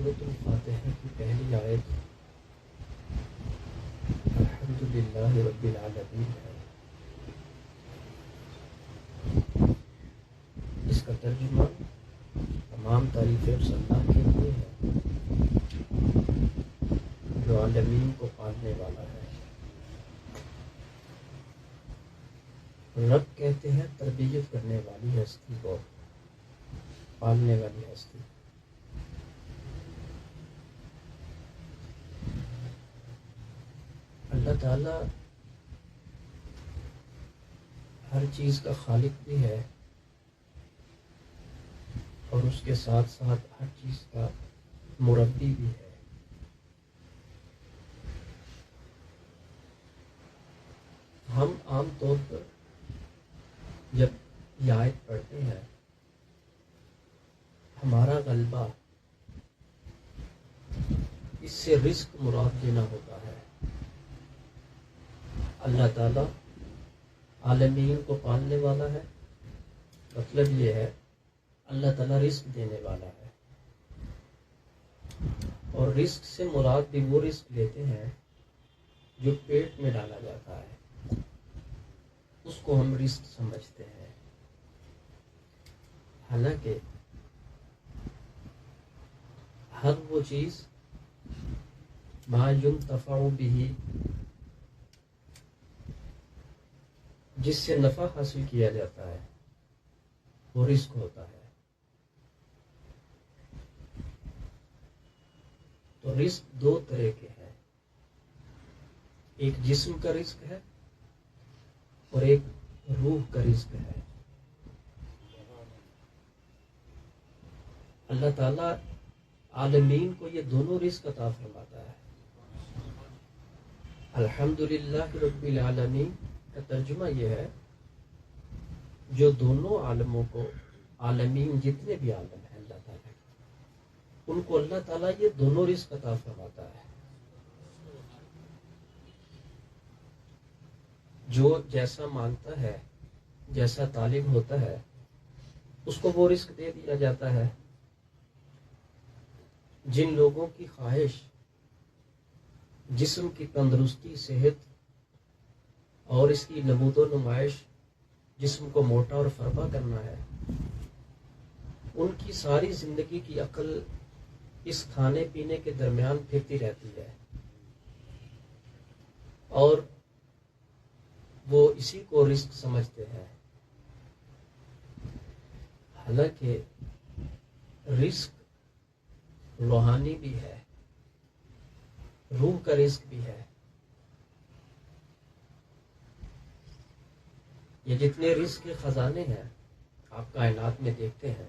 سورۃ الفاتحہ کی پہلی آیت الحمدللہ رب العالمین ہے۔ اس کا ترجمہ تمام تعریفیں اس اللہ کے لیے ہے جو عالمین کو پالنے والا ہے۔ رب کہتے ہیں تربیت کرنے والی ہستی کو، پالنے والی ہستی۔ اللہ تعالیٰ ہر چیز کا خالق بھی ہے اور اس کے ساتھ ساتھ ہر چیز کا مربی بھی ہے۔ ہم عام طور پر جب یہ آیت پڑھتے ہیں ہمارا غلبہ اس سے رزق مراد لینا ہوتا ہے۔ اللہ تعالیٰ عالمین کو پالنے والا ہے، مطلب یہ ہے اللہ تعالیٰ رزق دینے والا ہے، اور رزق سے مراد بھی وہ رزق لیتے ہیں جو پیٹ میں ڈالا جاتا ہے، اس کو ہم رزق سمجھتے ہیں۔ حالانکہ ہر وہ چیز ما ينتفع به، جس سے نفع حاصل کیا جاتا ہے، وہ رزق ہوتا ہے۔ تو رزق دو طرح کے ہیں، ایک جسم کا رزق ہے اور ایک روح کا رزق ہے۔ اللہ تعالیٰ عالمین کو یہ دونوں رزق عطا فرماتا ہے۔ الحمدللہ رب العالمین کا ترجمہ یہ ہے جو دونوں عالموں کو، عالمین جتنے بھی عالم ہیں اللہ تعالیٰ کے، ان کو اللہ تعالیٰ یہ دونوں رزق عطا فرماتا ہے۔ جو جیسا مانگتا ہے، جیسا طالب ہوتا ہے، اس کو وہ رزق دے دیا جاتا ہے۔ جن لوگوں کی خواہش جسم کی تندرستی، صحت اور اس کی نمود و نمائش، جسم کو موٹا اور فربا کرنا ہے، ان کی ساری زندگی کی عقل اس کھانے پینے کے درمیان پھرتی رہتی ہے، اور وہ اسی کو رزق سمجھتے ہیں۔ حالانکہ رزق روحانی بھی ہے، روح کا رزق بھی ہے۔ یہ جتنے رزق کے خزانے ہیں آپ کائنات میں دیکھتے ہیں،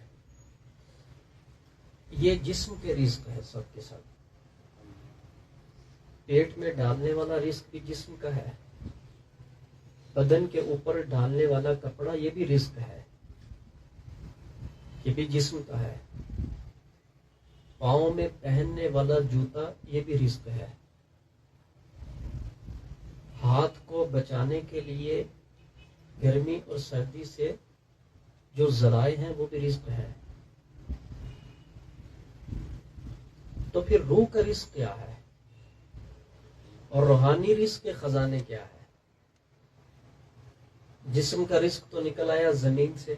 یہ جسم کے رزق ہے سب کے سب۔ پیٹ میں ڈالنے والا رزق بھی جسم کا ہے، بدن کے اوپر ڈالنے والا کپڑا یہ بھی رزق ہے، یہ بھی جسم کا ہے۔ پاؤں میں پہننے والا جوتا یہ بھی رزق ہے۔ ہاتھ کو بچانے کے لیے گرمی اور سردی سے جو ذرائع ہیں وہ بھی رزق ہے۔ تو پھر روح کا رزق کیا ہے اور روحانی رزق کے خزانے کیا ہے؟ جسم کا رزق تو نکل آیا زمین سے،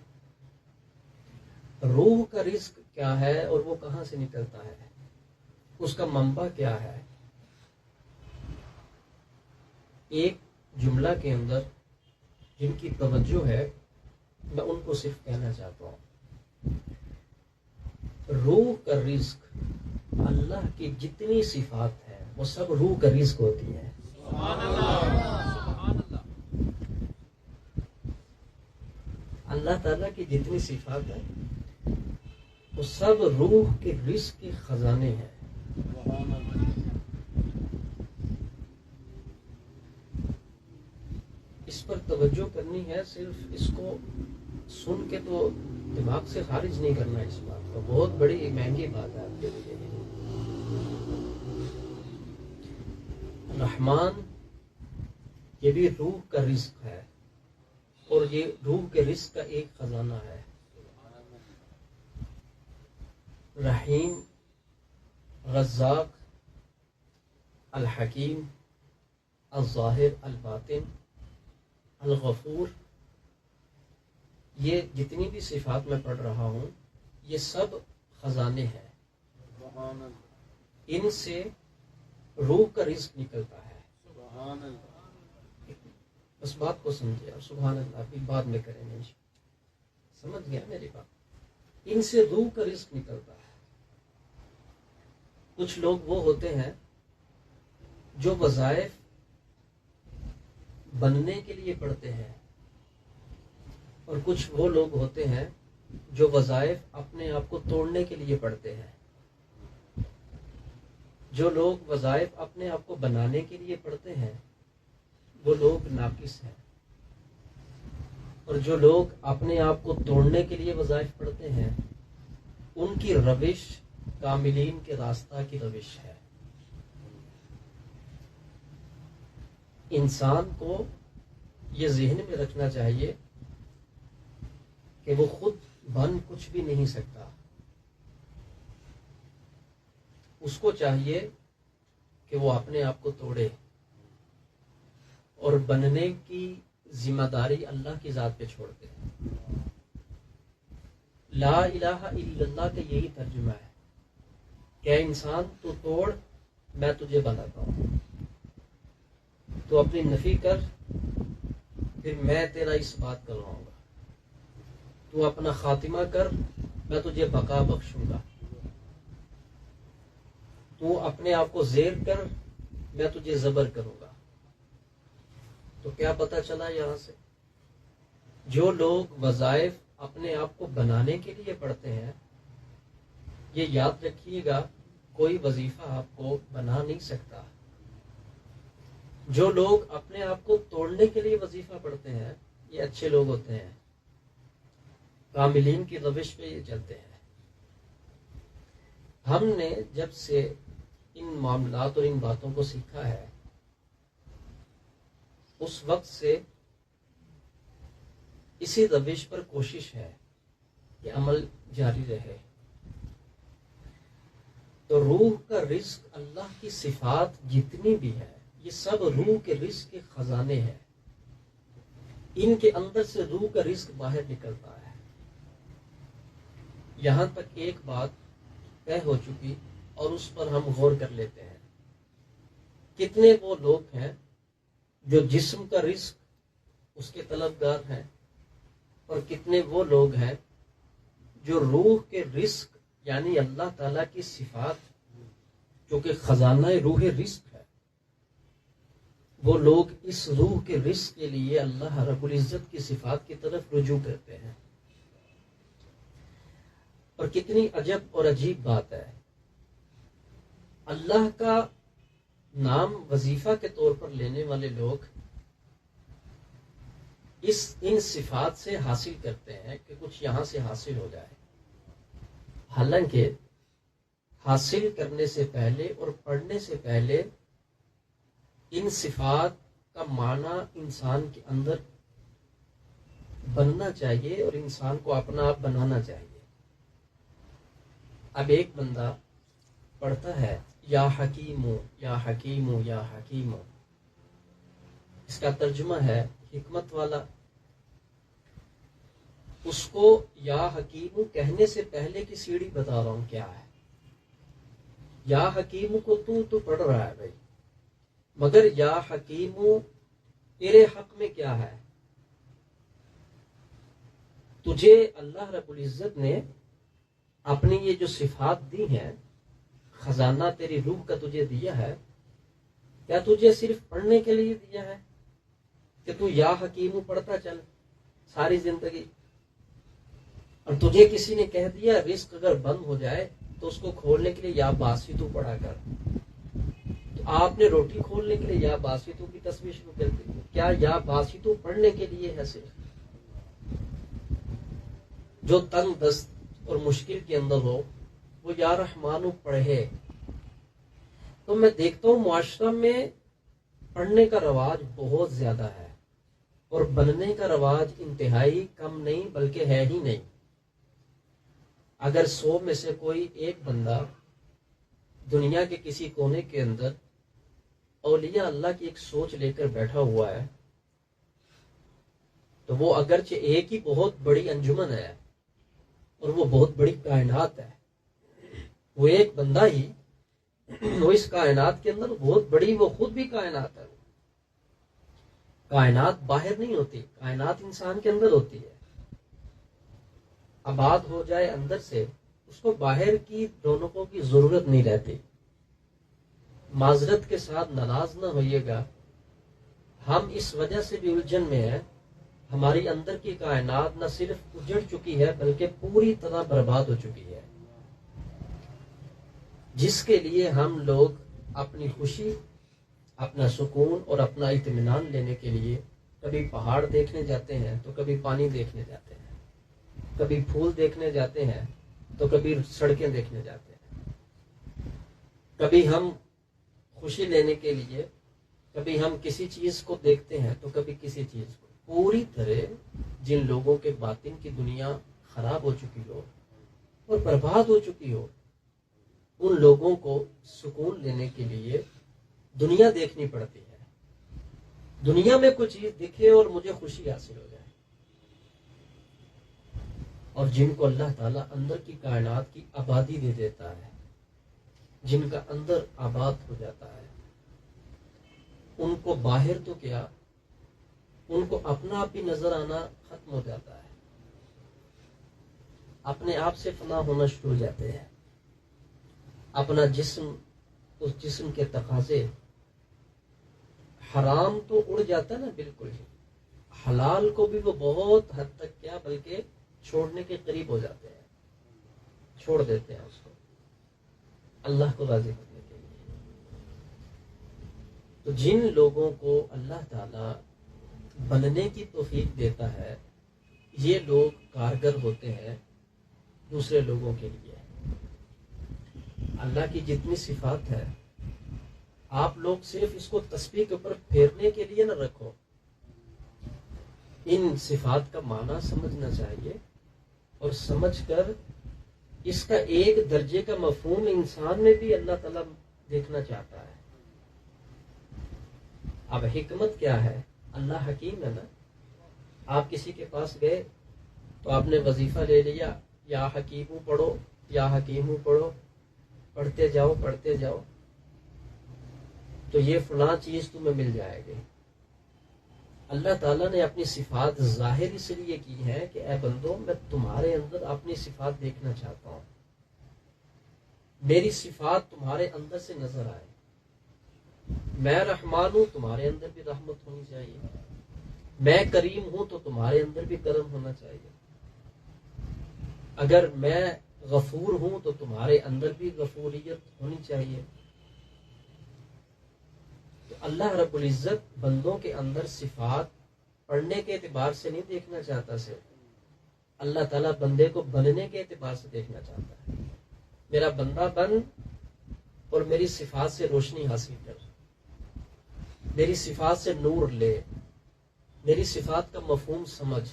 روح کا رزق کیا ہے اور وہ کہاں سے نکلتا ہے، اس کا منبع کیا ہے؟ ایک جملہ کے اندر جن کی توجہ ہے میں ان کو صرف کہنا چاہتا ہوں، روح کا رزق اللہ کی جتنی صفات ہیں وہ سب روح کا رزق ہوتی ہیں۔ سبحان اللہ۔ اللہ تعالیٰ کی جتنی صفات ہیں وہ سب روح کے رزق کے خزانے ہیں۔ اس پر توجہ کرنی ہے، صرف اس کو سن کے تو دماغ سے خارج نہیں کرنا۔ اس بات کو بہت بڑی مہنگی بات ہے آپ کے لیے۔ رحمان یہ بھی روح کا رزق ہے، اور یہ روح کے رزق کا ایک خزانہ ہے۔ رحیم رزاق، الحکیم، الظاہر، الباطن، الغفور، یہ جتنی بھی صفات میں پڑھ رہا ہوں یہ سب خزانے ہیں. ان سے روح کا رزق نکلتا ہے. اس بات کو سمجھے، اور سبحان اللہ بھی بعد میں کریں گے. سمجھ گیا میری بات؟ ان سے روح کا رزق نکلتا ہے. کچھ لوگ وہ ہوتے ہیں جو وظائف بننے کے لیے پڑھتے ہیں، اور کچھ وہ لوگ ہوتے ہیں جو وظائف اپنے آپ کو توڑنے کے لیے پڑھتے ہیں. جو لوگ وظائف اپنے آپ کو بنانے کے لیے پڑھتے ہیں وہ لوگ ناقص ہیں، اور جو لوگ اپنے آپ کو توڑنے کے لیے وظائف پڑھتے ہیں ان کی روش کاملین کے راستہ کی روش ہے. انسان کو یہ ذہن میں رکھنا چاہیے کہ وہ خود بن کچھ بھی نہیں سکتا. اس کو چاہیے کہ وہ اپنے آپ کو توڑے، اور بننے کی ذمہ داری اللہ کی ذات پہ چھوڑ دے. لا الہ الا اللہ کا یہی ترجمہ ہے کہ انسان تو توڑ، میں تجھے بناتا ہوں. تو اپنی نفی کر، پھر میں تیرا اس بات کرواؤں گا. تو اپنا خاتمہ کر، میں تجھے بقا بخشوں گا. تو اپنے آپ کو زیر کر، میں تجھے زبر کروں گا. تو کیا پتہ چلا یہاں سے؟ جو لوگ وظائف اپنے آپ کو بنانے کے لیے پڑھتے ہیں، یہ یاد رکھیے گا کوئی وظیفہ آپ کو بنا نہیں سکتا. جو لوگ اپنے آپ کو توڑنے کے لیے وظیفہ پڑھتے ہیں یہ اچھے لوگ ہوتے ہیں، کاملین کی روش پہ یہ چلتے ہیں. ہم نے جب سے ان معاملات اور ان باتوں کو سیکھا ہے اس وقت سے اسی روش پر کوشش ہے کہ عمل جاری رہے. تو روح کا رزق، اللہ کی صفات جتنی بھی ہے یہ سب روح کے رزق کے خزانے ہیں. ان کے اندر سے روح کا رزق باہر نکلتا ہے. یہاں تک ایک بات طے ہو چکی اور اس پر ہم غور کر لیتے ہیں. کتنے وہ لوگ ہیں جو جسم کا رزق اس کے طلبگار ہیں، اور کتنے وہ لوگ ہیں جو روح کے رزق یعنی اللہ تعالیٰ کی صفات جو کہ خزانہ روح رزق ہے، وہ لوگ اس روح کے رزق کے لیے اللہ رب العزت کی صفات کی طرف رجوع کرتے ہیں. اور کتنی عجب اور عجیب بات ہے، اللہ کا نام وظیفہ کے طور پر لینے والے لوگ ان صفات سے حاصل کرتے ہیں کہ کچھ یہاں سے حاصل ہو جائے، حالانکہ حاصل کرنے سے پہلے اور پڑھنے سے پہلے ان صفات کا معنی انسان کے اندر بننا چاہیے اور انسان کو اپنا آپ بنانا چاہیے. اب ایک بندہ پڑھتا ہے یا حکیمو یا حکیمو یا حکیمو، اس کا ترجمہ ہے حکمت والا. اس کو یا حکیمو کہنے سے پہلے کی سیڑھی بتا رہا ہوں کیا ہے. یا حکیمو کو تو پڑھ رہا ہے بھائی، مگر یا حکیمو تیرے حق میں کیا ہے؟ تجھے اللہ رب العزت نے اپنی یہ جو صفات دی ہیں، خزانہ تیری روح کا تجھے دیا ہے، کیا تجھے صرف پڑھنے کے لیے دیا ہے کہ تو یا حکیمو پڑھتا چل ساری زندگی؟ اور تجھے کسی نے کہہ دیا رزق اگر بند ہو جائے تو اس کو کھولنے کے لیے یا باسطو پڑھا کر، تو آپ نے روٹی کھولنے کے لیے یا باسطو کی تصویر شروع کر دی. کیا یا باسطو پڑھنے کے لیے ہے؟ صرف جو تنگ دست اور مشکل کے اندر ہو وہ یا رحمانو پڑھے. تو میں دیکھتا ہوں معاشرہ میں پڑھنے کا رواج بہت زیادہ ہے اور بننے کا رواج انتہائی کم نہیں بلکہ ہے ہی نہیں. اگر 100 میں سے کوئی ایک بندہ دنیا کے کسی کونے کے اندر اولیاء اللہ کی ایک سوچ لے کر بیٹھا ہوا ہے، تو وہ اگرچہ ایک ہی بہت بڑی انجمن ہے اور وہ بہت بڑی کائنات ہے، وہ ایک بندہ ہی وہ اس کائنات کے اندر بہت بڑی، وہ خود بھی کائنات ہے۔ کائنات باہر نہیں ہوتی، کائنات انسان کے اندر ہوتی ہے۔ آباد ہو جائے اندر سے، اس کو باہر کی رونقوں کی ضرورت نہیں رہتی۔ معذرت کے ساتھ ناراض نہ ہوئیے گا، ہم اس وجہ سے بھی الجھن میں ہیں، ہماری اندر کی کائنات نہ صرف اجڑ چکی ہے بلکہ پوری طرح برباد ہو چکی ہے، جس کے لیے ہم لوگ اپنی خوشی، اپنا سکون اور اپنا اطمینان لینے کے لیے کبھی پہاڑ دیکھنے جاتے ہیں تو کبھی پانی دیکھنے جاتے ہیں، کبھی پھول دیکھنے جاتے ہیں تو کبھی سڑکیں دیکھنے جاتے ہیں، کبھی ہم خوشی لینے کے لیے، کبھی ہم کسی چیز کو دیکھتے ہیں تو کبھی کسی چیز کو۔ پوری طرح جن لوگوں کے باطن کی دنیا خراب ہو چکی ہو اور برباد ہو چکی ہو، ان لوگوں کو سکون لینے کے لیے دنیا دیکھنی پڑتی ہے۔ دنیا میں کوئی چیز دکھے اور مجھے خوشی حاصل ہو جائے۔ اور جن کو اللہ تعالیٰ اندر کی کائنات کی آبادی دے دیتا ہے، جن کا اندر آباد ہو جاتا ہے، ان کو باہر تو کیا، ان کو اپنا آپ بھی نظر آنا ختم ہو جاتا ہے، اپنے آپ سے فنا ہونا شروع ہو جاتے ہیں۔ اپنا جسم، اس جسم کے تقاضے، حرام تو اڑ جاتا ہے نا بالکل ہی، حلال کو بھی وہ بہت حد تک کیا بلکہ چھوڑنے کے قریب ہو جاتے ہیں، چھوڑ دیتے ہیں اس کو اللہ کو راضی کرنے کے لیے۔ تو جن لوگوں کو اللہ تعالی بننے کی توفیق دیتا ہے، یہ لوگ کارگر ہوتے ہیں دوسرے لوگوں کے لیے۔ اللہ کی جتنی صفات ہے، آپ لوگ صرف اس کو تسبیح کے اوپر پھیرنے کے لیے نہ رکھو، ان صفات کا معنی سمجھنا چاہیے، اور سمجھ کر اس کا ایک درجے کا مفہوم انسان میں بھی اللہ تعالیٰ دیکھنا چاہتا ہے۔ اب حکمت کیا ہے؟ اللہ حکیم ہے نا۔ آپ کسی کے پاس گئے تو آپ نے وظیفہ لے لیا، یا حکیموں پڑھو، یا حکیموں پڑھو، پڑھتے جاؤ پڑھتے جاؤ، تو یہ فلاں چیز تمہیں مل جائے گی۔ اللہ تعالیٰ نے اپنی صفات ظاہر اس لیے کی ہے کہ اے بندو، میں تمہارے اندر اپنی صفات دیکھنا چاہتا ہوں، میری صفات تمہارے اندر سے نظر آئے۔ میں رحمان ہوں، تمہارے اندر بھی رحمت ہونی چاہیے۔ میں کریم ہوں تو تمہارے اندر بھی کرم ہونا چاہیے۔ اگر میں غفور ہوں تو تمہارے اندر بھی غفوریت ہونی چاہیے۔ تو اللہ رب العزت بندوں کے اندر صفات پڑھنے کے اعتبار سے نہیں دیکھنا چاہتا صرف، اللہ تعالیٰ بندے کو بننے کے اعتبار سے دیکھنا چاہتا ہے۔ میرا بندہ بن اور میری صفات سے روشنی حاصل کر، میری صفات سے نور لے، میری صفات کا مفہوم سمجھ،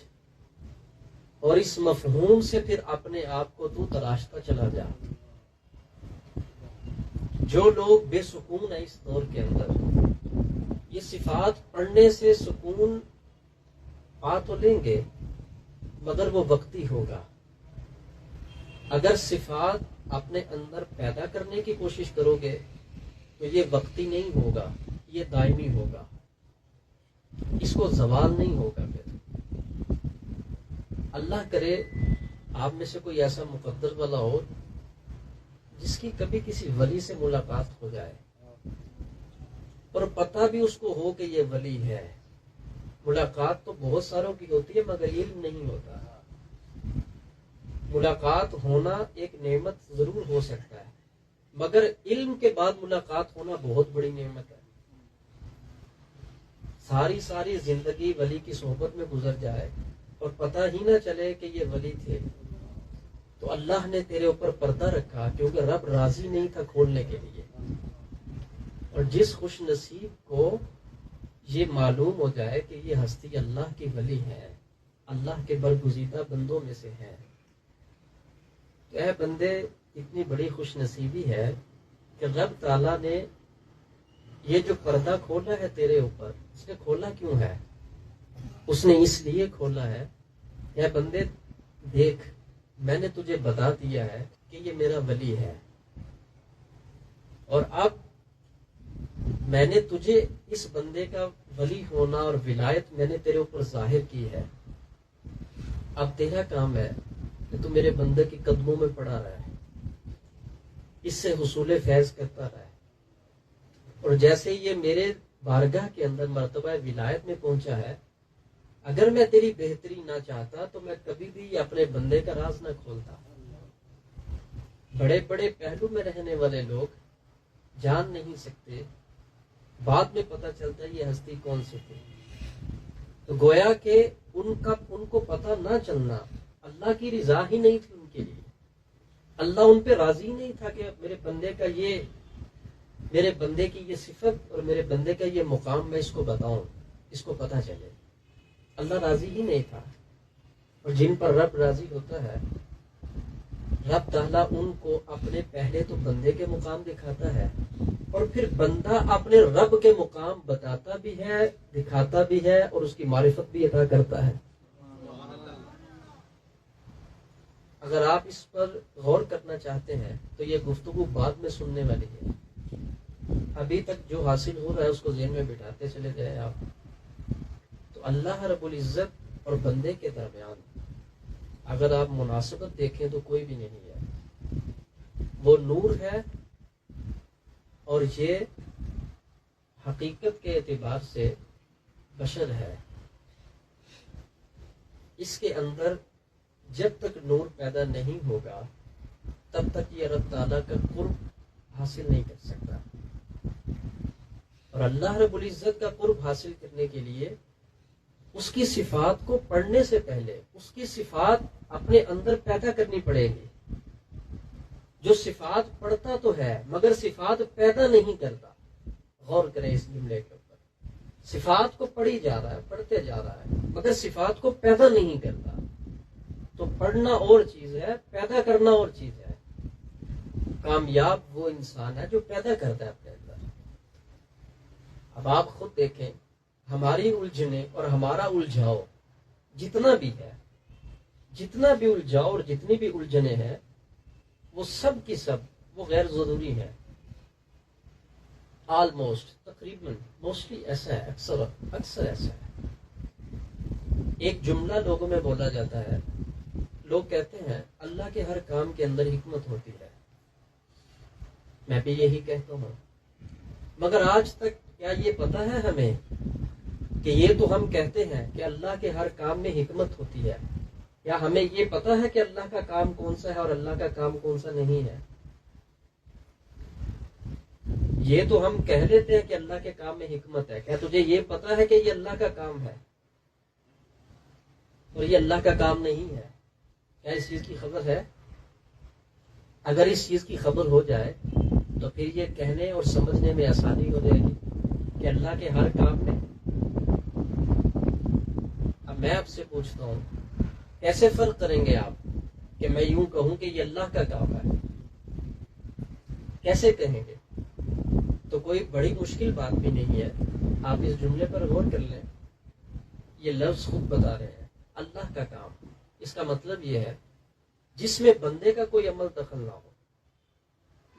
اور اس مفہوم سے پھر اپنے آپ کو تو تراشتا چلا جا۔ جو لوگ بے سکون ہیں اس دور کے اندر، یہ صفات پڑھنے سے سکون پا تو لیں گے مگر وہ وقتی ہوگا۔ اگر صفات اپنے اندر پیدا کرنے کی کوشش کرو گے تو یہ وقتی نہیں ہوگا، یہ دائمی ہوگا، اس کو زوال نہیں ہوگا۔ پھر اللہ کرے آپ میں سے کوئی ایسا مقدر والا ہو جس کی کبھی کسی ولی سے ملاقات ہو جائے اور پتہ بھی اس کو ہو کہ یہ ولی ہے۔ ملاقات تو بہت ساروں کی ہوتی ہے مگر علم نہیں ہوتا۔ ملاقات ہونا ایک نعمت ضرور ہو سکتا ہے مگر علم کے بعد ملاقات ہونا بہت بڑی نعمت ہے۔ ساری زندگی ولی کی صحبت میں گزر جائے اور پتہ ہی نہ چلے کہ یہ ولی تھے، تو اللہ نے تیرے اوپر پردہ رکھا، کیونکہ رب راضی نہیں تھا کھولنے کے لیے۔ اور جس خوش نصیب کو یہ معلوم ہو جائے کہ یہ ہستی اللہ کی ولی ہے، اللہ کے برگزیدہ بندوں میں سے ہے، تو اے بندے اتنی بڑی خوش نصیبی ہے کہ رب تعالیٰ نے یہ جو پردہ کھولا ہے تیرے اوپر، اس نے کھولا کیوں ہے؟ اس نے اس لیے کھولا ہے، اے بندے دیکھ، میں نے تجھے بتا دیا ہے کہ یہ میرا ولی ہے، اور اب میں نے تجھے اس بندے کا ولی ہونا اور ولایت میں نے تیرے اوپر ظاہر کی ہے، اب تیرا کام ہے کہ تو میرے بندے کے قدموں میں پڑا رہے، اس سے حصول فیض کرتا رہے، اور جیسے یہ میرے بارگاہ کے اندر مرتبہ ولایت میں پہنچا ہے، اگر میں تیری بہتری نہ چاہتا تو میں کبھی بھی اپنے بندے کا راز نہ کھولتا۔ بڑے بڑے پہلو میں رہنے والے لوگ جان نہیں سکتے، بعد میں پتہ چلتا ہے یہ ہستی کون سی تھی۔ تو گویا کہ ان کو پتہ نہ چلنا اللہ کی رضا ہی نہیں تھی ان کے لیے، اللہ ان پہ راضی نہیں تھا کہ میرے بندے کی یہ صفت اور میرے بندے کا یہ مقام میں اس کو بتاؤں، اس کو پتہ چلے، اللہ راضی ہی نہیں تھا۔ اور جن پر رب راضی ہوتا ہے، رب تعالیٰ ان کو اپنے پہلے تو بندے کے مقام دکھاتا ہے، اور پھر بندہ اپنے رب کے مقام بتاتا بھی ہے، دکھاتا بھی ہے، اور اس کی معرفت بھی عطا کرتا ہے۔ اگر آپ اس پر غور کرنا چاہتے ہیں تو یہ گفتگو بعد میں سننے والی ہے، ابھی تک جو حاصل ہو رہا ہے اس کو ذہن میں بٹھاتے چلے جائیں آپ۔ تو اللہ رب العزت اور بندے کے درمیان اگر آپ مناسبت دیکھیں تو کوئی بھی نہیں ہے، وہ نور ہے، اور یہ حقیقت کے اعتبار سے بشر ہے۔ اس کے اندر جب تک نور پیدا نہیں ہوگا تب تک یہ رب تعالیٰ کا قرب حاصل نہیں کر سکتا، اور اللہ رب العزت کا قرب حاصل کرنے کے لیے اس کی صفات کو پڑھنے سے پہلے اس کی صفات اپنے اندر پیدا کرنی پڑے گی۔ جو صفات پڑھتا تو ہے مگر صفات پیدا نہیں کرتا۔ غور کریں اس جملے کے اوپر، صفات کو پڑھی جا رہا ہے، پڑھتے جا رہا ہے، مگر صفات کو پیدا نہیں کرتا۔ تو پڑھنا اور چیز ہے، پیدا کرنا اور چیز ہے۔ کامیاب وہ انسان ہے جو پیدا کرتا ہے اپنے اندر۔ اب آپ خود دیکھیں، ہماری الجھنیں اور ہمارا الجھاؤ جتنا بھی ہے، جتنا بھی الجھاؤ اور جتنی بھی الجھنیں ہیں، وہ سب کی سب وہ غیر ضروری ہے۔ آلموسٹ، تقریباً، موسٹلی ایسا ہے، اکثر ایسا ہے۔ ایک جملہ لوگوں میں بولا جاتا ہے، لوگ کہتے ہیں اللہ کے ہر کام کے اندر حکمت ہوتی ہے، میں بھی یہی کہتا ہوں، مگر آج تک کیا یہ پتہ ہے ہمیں کہ یہ تو ہم کہتے ہیں کہ اللہ کے ہر کام میں حکمت ہوتی ہے، یا ہمیں یہ پتہ ہے کہ اللہ کا کام کون سا ہے اور اللہ کا کام کون سا نہیں ہے؟ یہ تو ہم کہہ لیتے ہیں کہ اللہ کے کام میں حکمت ہے، کیا تجھے یہ پتہ ہے کہ یہ اللہ کا کام ہے اور یہ اللہ کا کام نہیں ہے؟ کیا اس چیز کی خبر ہے؟ اگر اس چیز کی خبر ہو جائے تو پھر یہ کہنے اور سمجھنے میں آسانی ہو جائے گی کہ اللہ کے ہر کام میں۔ اب میں آپ سے پوچھتا ہوں، کیسے فرق کریں گے آپ کہ میں یوں کہوں کہ یہ اللہ کا کام ہے؟ کیسے کہیں گے؟ تو کوئی بڑی مشکل بات بھی نہیں ہے، آپ اس جملے پر غور کر لیں۔ یہ لفظ خود بتا رہے ہیں، اللہ کا کام، اس کا مطلب یہ ہے جس میں بندے کا کوئی عمل دخل نہ ہو،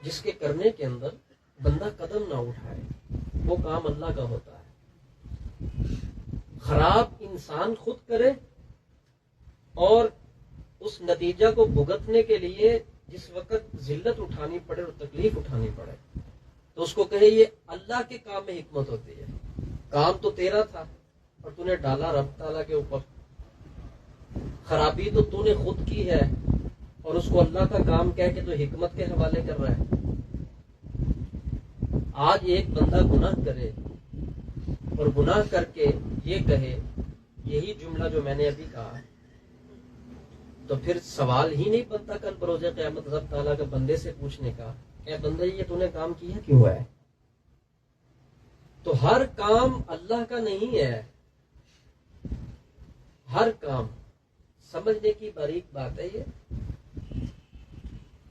جس کے کرنے کے اندر بندہ قدم نہ اٹھائے، وہ کام اللہ کا ہوتا ہے۔ خراب انسان خود کرے اور اس نتیجہ کو بھگتنے کے لیے جس وقت ذلت اٹھانی پڑے اور تکلیف اٹھانی پڑے تو اس کو کہے یہ اللہ کے کام میں حکمت ہوتی ہے۔ کام تو تیرا تھا اور تو نے ڈالا رب تعالیٰ کے اوپر، خرابی تو نے خود کی ہے اور اس کو اللہ کا کام کہہ کے تو حکمت کے حوالے کر رہا ہے۔ آج ایک بندہ گناہ کرے اور گناہ کر کے یہ کہے یہی جملہ جو میں نے ابھی کہا، تو پھر سوال ہی نہیں بنتا کل بروز قیامت رب تعالیٰ کا بندے سے پوچھنے کا، اے بندہ یہ تو نے کام کیا کیوں ہے؟ تو ہر کام اللہ کا نہیں ہے، ہر کام، سمجھنے کی باریک بات ہے یہ۔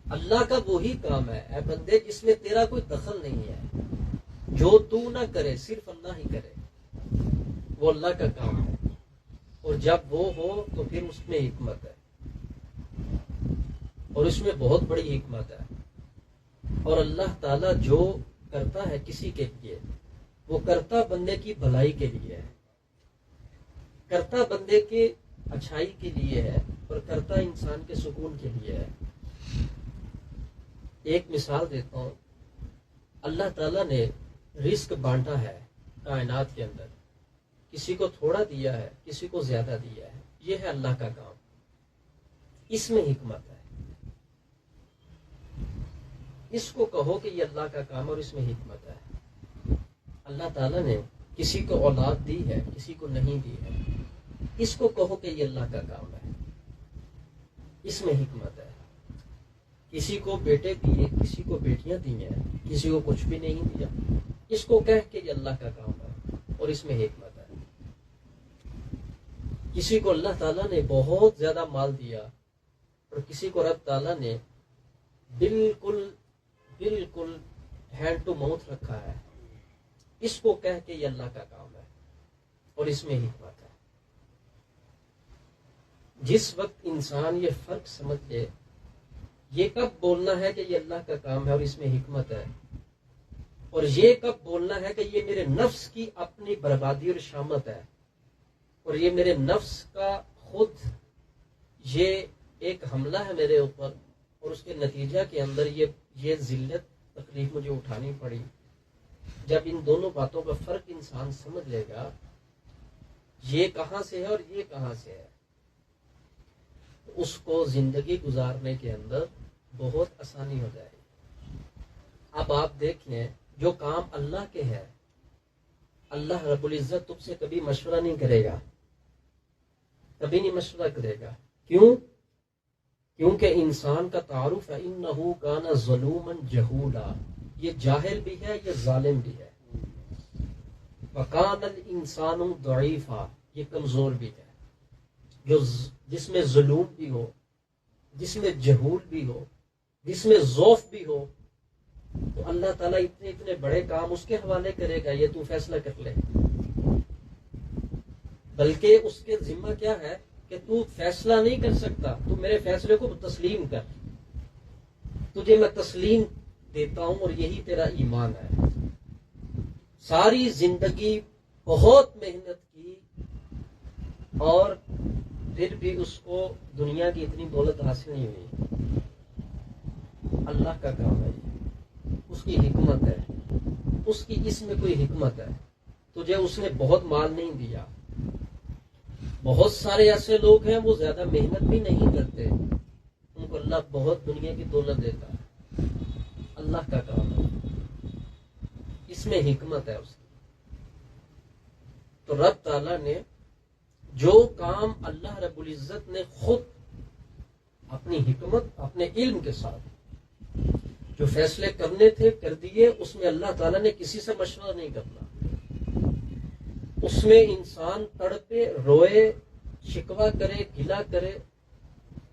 اللہ کا وہی کام ہے اے بندے جس میں تیرا کوئی دخل نہیں ہے، جو تو نہ کرے صرف اللہ ہی کرے، وہ اللہ کا کام ہے، اور جب وہ ہو تو پھر اس میں حکمت ہے، اور اس میں بہت بڑی حکمت ہے۔ اور اللہ تعالیٰ جو کرتا ہے کسی کے لیے، وہ کرتا بندے کی بھلائی کے لیے ہے، کرتا بندے کے اچھائی کے لیے ہے، اور کرتا انسان کے سکون کے لیے ہے۔ ایک مثال دیتا ہوں، اللہ تعالیٰ نے رزق بانٹا ہے کائنات کے اندر، کسی کو تھوڑا دیا ہے، کسی کو زیادہ دیا ہے، یہ ہے اللہ کا کام، اس میں حکمت ہے۔ اس کو کہو کہ یہ اللہ کا کام اور اس میں حکمت ہے۔ اللہ تعالیٰ نے کسی کو اولاد دی ہے، کسی کو نہیں دی ہے، اس کو کہو کہ یہ اللہ کا کام ہے، اس میں حکمت ہے۔ کسی کو بیٹے دیے، کسی کو بیٹیاں دی ہیں، کسی کو کچھ بھی نہیں دیا، اس کو کہہ کہ یہ اللہ کا کام ہے اور اس میں حکمت ہے۔ کسی کو اللہ تعالیٰ نے بہت زیادہ مال دیا اور کسی کو رب تعالیٰ نے بالکل ہینڈ ٹو ماؤتھ رکھا ہے، اس کو کہہ کے یہ اللہ کا کام ہے اور اس میں حکمت ہے۔ جس وقت انسان یہ فرق سمجھ لے، یہ کب بولنا ہے کہ یہ اللہ کا کام ہے اور اس میں حکمت ہے، اور یہ کب بولنا ہے کہ یہ میرے نفس کی اپنی بربادی اور شامت ہے، اور یہ میرے نفس کا خود یہ ایک حملہ ہے میرے اوپر، اور اس کے نتیجہ کے اندر یہ ذلت تکلیف مجھے اٹھانی پڑی۔ جب ان دونوں باتوں کا فرق انسان سمجھ لے گا، یہ کہاں سے ہے اور یہ کہاں سے ہے، اس کو زندگی گزارنے کے اندر بہت آسانی ہو جائے گی۔ اب آپ دیکھ لیں، جو کام اللہ کے ہے، اللہ رب العزت تم سے کبھی مشورہ نہیں کرے گا، کبھی نہیں مشورہ کرے گا۔ کیوں؟ کیونکہ انسان کا تعارف ہے انہ کان ظلوما جہولا، یہ جاہل بھی ہے، یہ ظالم بھی ہے۔ وکان الانسان ضعیفا، یہ کمزور بھی ہے۔ جس میں ظلم بھی ہو، جس میں جہول بھی ہو، جس میں ضعف بھی ہو، تو اللہ تعالیٰ اتنے بڑے کام اس کے حوالے کرے گا، یہ تو فیصلہ کر لے۔ بلکہ اس کے ذمہ کیا ہے کہ تو فیصلہ نہیں کر سکتا، تو میرے فیصلے کو تسلیم کر، تجھے میں تسلیم دیتا ہوں، اور یہی تیرا ایمان ہے۔ ساری زندگی بہت محنت کی اور پھر بھی اس کو دنیا کی اتنی دولت حاصل نہیں ہوئی، اللہ کا کام ہے، اس کی حکمت ہے، اس کی اس میں کوئی حکمت ہے۔ تجھے اس نے بہت مال نہیں دیا، بہت سارے ایسے لوگ ہیں وہ زیادہ محنت بھی نہیں کرتے، ان کو اللہ بہت دنیا کی دولت دیتا ہے، اللہ کا کام ہے، اس میں حکمت ہے اس کی۔ تو رب تعالیٰ نے جو کام اللہ رب العزت نے خود اپنی حکمت، اپنے علم کے ساتھ جو فیصلے کرنے تھے کر دیے، اس میں اللہ تعالیٰ نے کسی سے مشورہ نہیں کرنا۔ اس میں انسان تڑپے، روئے، شکوہ کرے، گلہ کرے،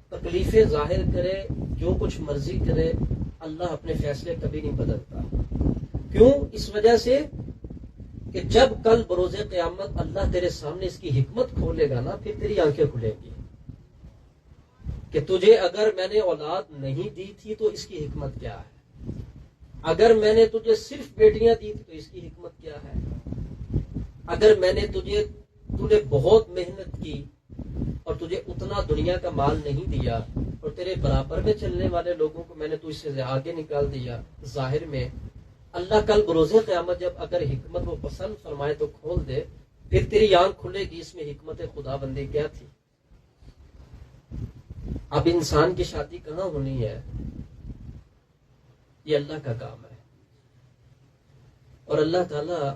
تکلیفیں ظاہر کرے، جو کچھ مرضی کرے، اللہ اپنے فیصلے کبھی نہیں بدلتا۔ کیوں؟ اس وجہ سے کہ جب کل بروز قیامت اللہ تیرے سامنے اس کی حکمت کھولے گا نا، پھر تیری آنکھیں کھلیں گی کہ تجھے اگر میں نے اولاد نہیں دی تھی تو اس کی حکمت کیا ہے، اگر میں نے تجھے صرف بیٹیاں دی تھی تو اس کی حکمت کیا ہے، اگر میں نے تجھے بہت محنت کی اور تجھے اتنا دنیا کا مال نہیں دیا، اور تیرے برابر میں چلنے والے لوگوں کو میں نے تجھ سے آگے نکال دیا ظاہر میں، اللہ کل بروز قیامت جب اگر حکمت وہ پسند فرمائے تو کھول دے، پھر تیری آنکھ کھلے گی اس میں حکمت خدا بندی کیا تھی۔ اب انسان کی شادی کہاں ہونی ہے، یہ اللہ کا کام ہے، اور اللہ تعالیٰ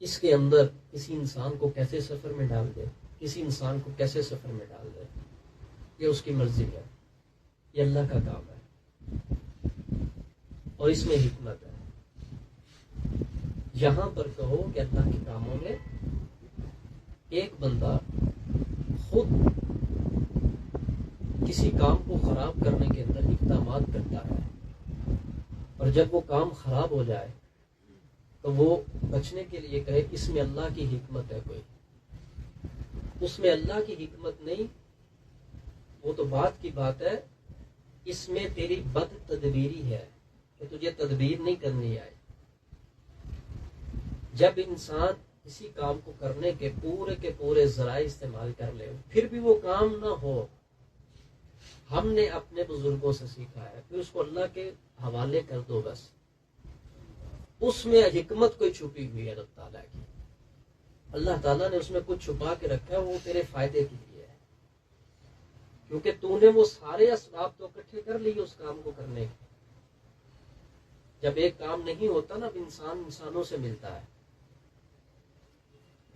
اس کے اندر کسی انسان کو کیسے سفر میں ڈال دے، کسی انسان کو کیسے سفر میں ڈال دے، یہ اس کی مرضی ہے، یہ اللہ کا کام ہے، اور اس میں حکمت ہے۔ یہاں پر کہو کہ اللہ کے کاموں میں ایک بندہ خود کسی کام کو خراب کرنے کے اندر اقدامات کرتا ہے، اور جب وہ کام خراب ہو جائے تو وہ بچنے کے لیے کہے اس میں اللہ کی حکمت ہے کوئی، اس میں اللہ کی حکمت نہیں، وہ تو بات کی بات ہے، اس میں تیری بد تدبیری ہے کہ تجھے تدبیر نہیں کرنی آئی۔ جب انسان کسی کام کو کرنے کے پورے ذرائع استعمال کر لے پھر بھی وہ کام نہ ہو، ہم نے اپنے بزرگوں سے سیکھا ہے، پھر اس کو اللہ کے حوالے کر دو بس، اس میں حکمت کوئی چھپی ہوئی ہے اللہ تعالیٰ کی، اللہ تعالیٰ نے اس میں کچھ چھپا کے رکھا ہے، وہ تیرے فائدے کے لیے ہے، کیونکہ تو نے وہ سارے اسباب تو اکٹھے کر لیے اس کام کو کرنے کے۔ جب ایک کام نہیں ہوتا نا، انسان انسانوں سے ملتا ہے،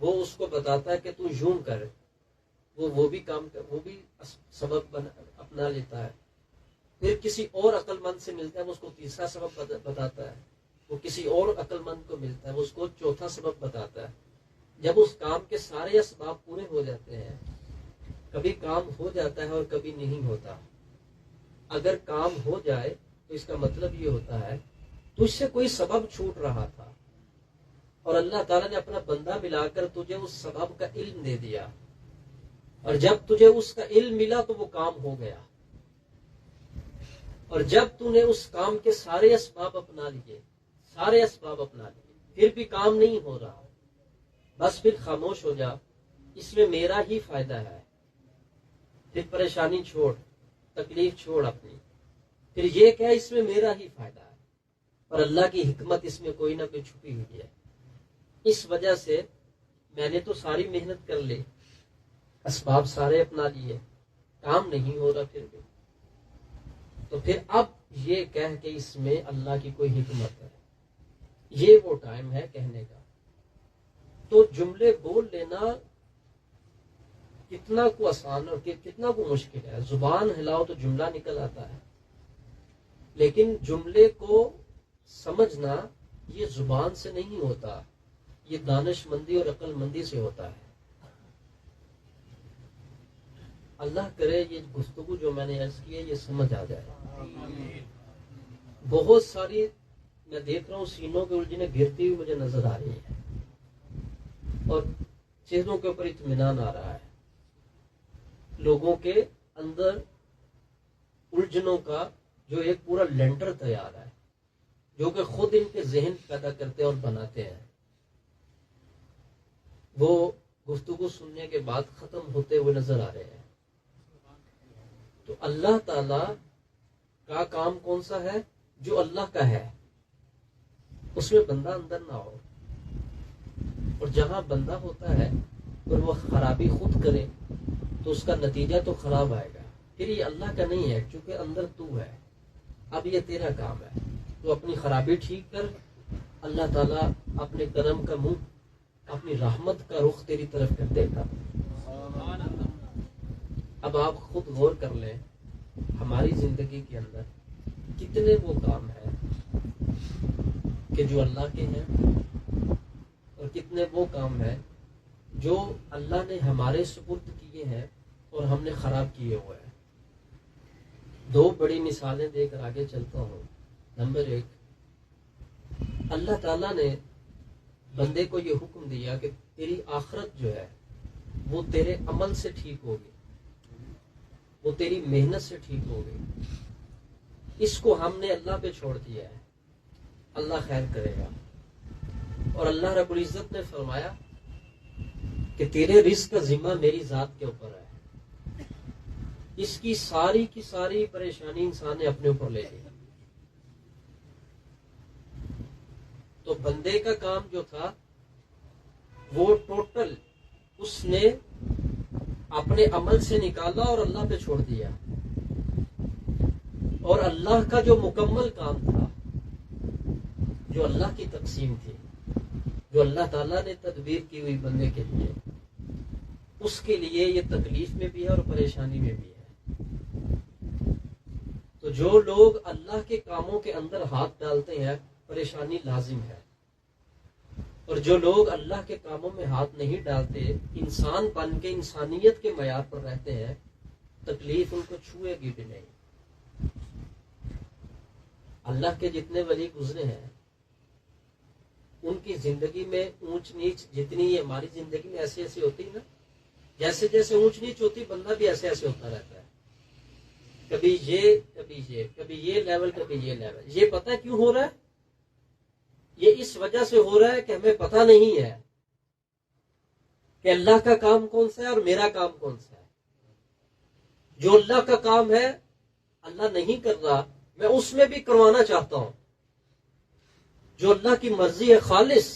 وہ اس کو بتاتا ہے کہ تو یوں کر، وہ بھی کام کر، وہ بھی سبب اپنا لیتا ہے، پھر کسی اور عقل مند سے ملتا ہے، وہ اس کو تیسرا سبب بتاتا ہے، وہ کسی اور عقل مند کو ملتا ہے، وہ اس کو چوتھا سبب بتاتا ہے۔ جب اس کام کے سارے اسباب پورے ہو جاتے ہیں، کبھی کام ہو جاتا ہے اور کبھی نہیں ہوتا۔ اگر کام ہو جائے تو اس کا مطلب یہ ہوتا ہے تجھ سے کوئی سبب چھوٹ رہا تھا، اور اللہ تعالیٰ نے اپنا بندہ ملا کر تجھے اس سبب کا علم دے دیا، اور جب تجھے اس کا علم ملا تو وہ کام ہو گیا، اور جب تو نے اس کام کے سارے اسباب اپنا لیے پھر بھی کام نہیں ہو رہا، بس پھر خاموش ہو جا، اس میں میرا ہی فائدہ ہے، پھر پریشانی چھوڑ، تکلیف چھوڑ اپنی، پھر یہ کہ اس میں میرا ہی فائدہ ہے، اور اللہ کی حکمت اس میں کوئی نہ کوئی چھپی ہوئی ہے۔ اس وجہ سے میں نے تو ساری محنت کر لی، اسباب سارے اپنا لیے، کام نہیں ہو رہا پھر بھی، تو پھر اب یہ کہہ کہ اس میں اللہ کی کوئی حکمت ہے، یہ وہ ٹائم ہے کہنے کا۔ تو جملے بول لینا کتنا کو آسان اور کتنا کو مشکل ہے، زبان ہلاؤ تو جملہ نکل آتا ہے، لیکن جملے کو سمجھنا یہ زبان سے نہیں ہوتا، یہ دانش مندی اور عقل مندی سے ہوتا ہے۔ اللہ کرے یہ گفتگو جو میں نے عرض کی ہے یہ سمجھ آ جائے۔ بہت ساری میں دیکھ رہا ہوں سینوں کے الجھنیں گرتی ہوئی مجھے نظر آ رہی ہیں، اور چیزوں کے اوپر اطمینان آ رہا ہے، لوگوں کے اندر الجھنوں کا جو ایک پورا لینٹر تیار ہے، جو کہ خود ان کے ذہن پیدا کرتے اور بناتے ہیں، وہ گفتگو سننے کے بعد ختم ہوتے ہوئے نظر آ رہے ہیں۔ تو اللہ تعالی کا کام کون سا ہے؟ جو اللہ کا ہے اس میں بندہ اندر نہ ہو، اور جہاں بندہ ہوتا ہے اور وہ خرابی خود کرے تو اس کا نتیجہ تو خراب آئے گا، پھر یہ اللہ کا نہیں ہے، چونکہ اندر تو ہے، اب یہ تیرا کام ہے، تو اپنی خرابی ٹھیک کر، اللہ تعالیٰ اپنے کرم کا منہ، اپنی رحمت کا رخ تیری طرف کر دے گا۔ اب آپ خود غور کر لیں، ہماری زندگی کے اندر کتنے وہ کام ہیں کہ جو اللہ کے ہیں، اور کتنے وہ کام ہیں جو اللہ نے ہمارے سپرد کیے ہیں اور ہم نے خراب کیے ہوئے ہیں۔ دو بڑی مثالیں دے کر آگے چلتا ہوں۔ نمبر 1، اللہ تعالیٰ نے بندے کو یہ حکم دیا کہ تیری آخرت جو ہے وہ تیرے عمل سے ٹھیک ہوگی، وہ تیری محنت سے ٹھیک ہوگی۔ اس کو ہم نے اللہ پہ چھوڑ دیا ہے، اللہ خیر کرے گا۔ اور اللہ رب العزت نے فرمایا کہ تیرے رزق کا ذمہ میری ذات کے اوپر ہے، اس کی ساری پریشانی انسان نے اپنے اوپر لے لی۔ تو بندے کا کام جو تھا وہ ٹوٹل اس نے اپنے عمل سے نکالا اور اللہ پہ چھوڑ دیا، اور اللہ کا جو مکمل کام تھا، جو اللہ کی تقسیم تھی، جو اللہ تعالیٰ نے تدبیر کی ہوئی بندے کے لیے، اس کے لیے یہ تکلیف میں بھی ہے اور پریشانی میں بھی ہے۔ تو جو لوگ اللہ کے کاموں کے اندر ہاتھ ڈالتے ہیں پریشانی لازم ہے، اور جو لوگ اللہ کے کاموں میں ہاتھ نہیں ڈالتے، انسان بن کے انسانیت کے معیار پر رہتے ہیں، تکلیف ان کو چھوئے گی بھی نہیں۔ اللہ کے جتنے ولی گزرے ہیں ان کی زندگی میں اونچ نیچ جتنی یہ ہماری زندگی میں ایسی ایسی ہوتی نا، جیسے جیسے اونچ نیچ ہوتی بندہ بھی ایسے ایسے ہوتا رہتا ہے، کبھی یہ کبھی یہ، کبھی یہ لیول کبھی یہ لیول۔ یہ پتہ کیوں ہو رہا ہے؟ یہ اس وجہ سے ہو رہا ہے کہ ہمیں پتہ نہیں ہے کہ اللہ کا کام کون سا ہے اور میرا کام کون سا ہے۔ جو اللہ کا کام ہے اللہ نہیں کر رہا، میں اس میں بھی کروانا چاہتا ہوں۔ جو اللہ کی مرضی ہے خالص،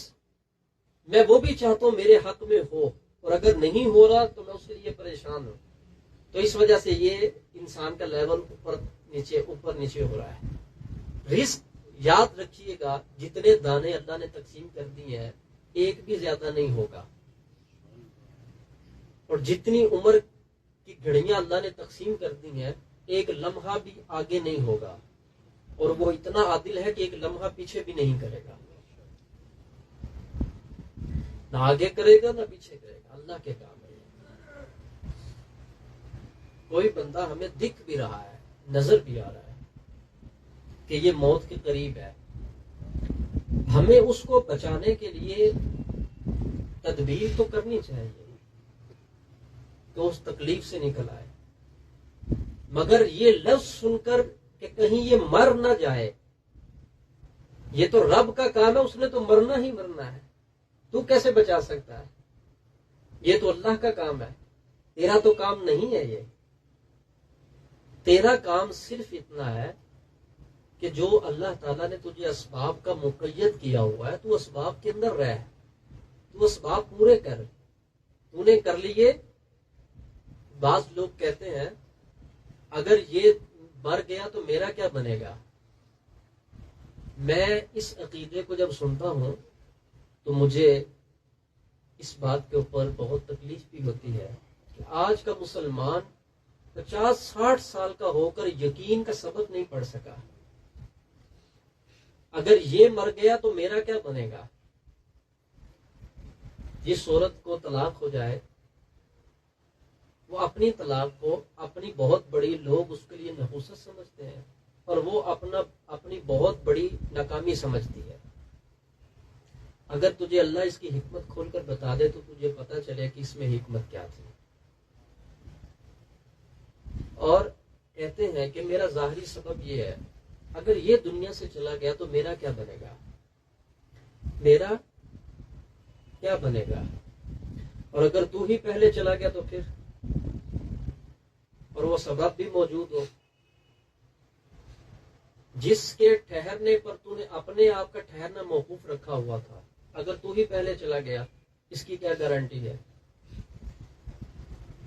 میں وہ بھی چاہتا ہوں میرے حق میں ہو، اور اگر نہیں ہو رہا تو میں اس کے لیے پریشان ہوں۔ تو اس وجہ سے یہ انسان کا لیول اوپر نیچے ہو رہا ہے۔ رزق یاد رکھیے گا، جتنے دانے اللہ نے تقسیم کر دیے ہیں ایک بھی زیادہ نہیں ہوگا، اور جتنی عمر کی گھڑیاں اللہ نے تقسیم کر دی ہیں ایک لمحہ بھی آگے نہیں ہوگا، اور وہ اتنا عادل ہے کہ ایک لمحہ پیچھے بھی نہیں کرے گا، نہ آگے کرے گا نہ پیچھے کرے گا۔ اللہ کے کام ہے۔ کوئی بندہ ہمیں دکھ بھی رہا ہے، نظر بھی آ رہا ہے کہ یہ موت کے قریب ہے، ہمیں اس کو بچانے کے لیے تدبیر تو کرنی چاہیے کہ اس تکلیف سے نکل آئے، مگر یہ لفظ سن کر کہ کہیں یہ مر نہ جائے، یہ تو رب کا کام ہے، اس نے تو مرنا ہی مرنا ہے، تو کیسے بچا سکتا ہے؟ یہ تو اللہ کا کام ہے، تیرا تو کام نہیں ہے۔ یہ تیرا کام صرف اتنا ہے کہ جو اللہ تعالیٰ نے تجھے اسباب کا مقید کیا ہوا ہے تو اسباب کے اندر رہ، تو اسباب پورے کر، تو نے کر لیے۔ بعض لوگ کہتے ہیں اگر یہ مر گیا تو میرا کیا بنے گا؟ میں اس عقیدے کو جب سنتا ہوں تو مجھے اس بات کے اوپر بہت تکلیف بھی ہوتی ہے کہ آج کا مسلمان 50-60 سال کا ہو کر یقین کا سبق نہیں پڑھ سکا۔ اگر یہ مر گیا تو میرا کیا بنے گا؟ جس عورت کو طلاق ہو جائے وہ اپنی طلاق کو اپنی بہت بڑی، لوگ اس کے لیے نحوست سمجھتے ہیں اور وہ اپنی بہت بڑی ناکامی سمجھتی ہے۔ اگر تجھے اللہ اس کی حکمت کھول کر بتا دے تو تجھے پتا چلے کہ اس میں حکمت کیا تھی۔ اور کہتے ہیں کہ میرا ظاہری سبب یہ ہے، اگر یہ دنیا سے چلا گیا تو میرا کیا بنے گا؟ میرا کیا بنے گا؟ اور اگر تو ہی پہلے چلا گیا تو پھر، اور وہ سبب بھی موجود ہو جس کے ٹھہرنے پر تو نے اپنے آپ کا ٹھہرنا موقوف رکھا ہوا تھا، اگر تو ہی پہلے چلا گیا اس کی کیا گارنٹی ہے؟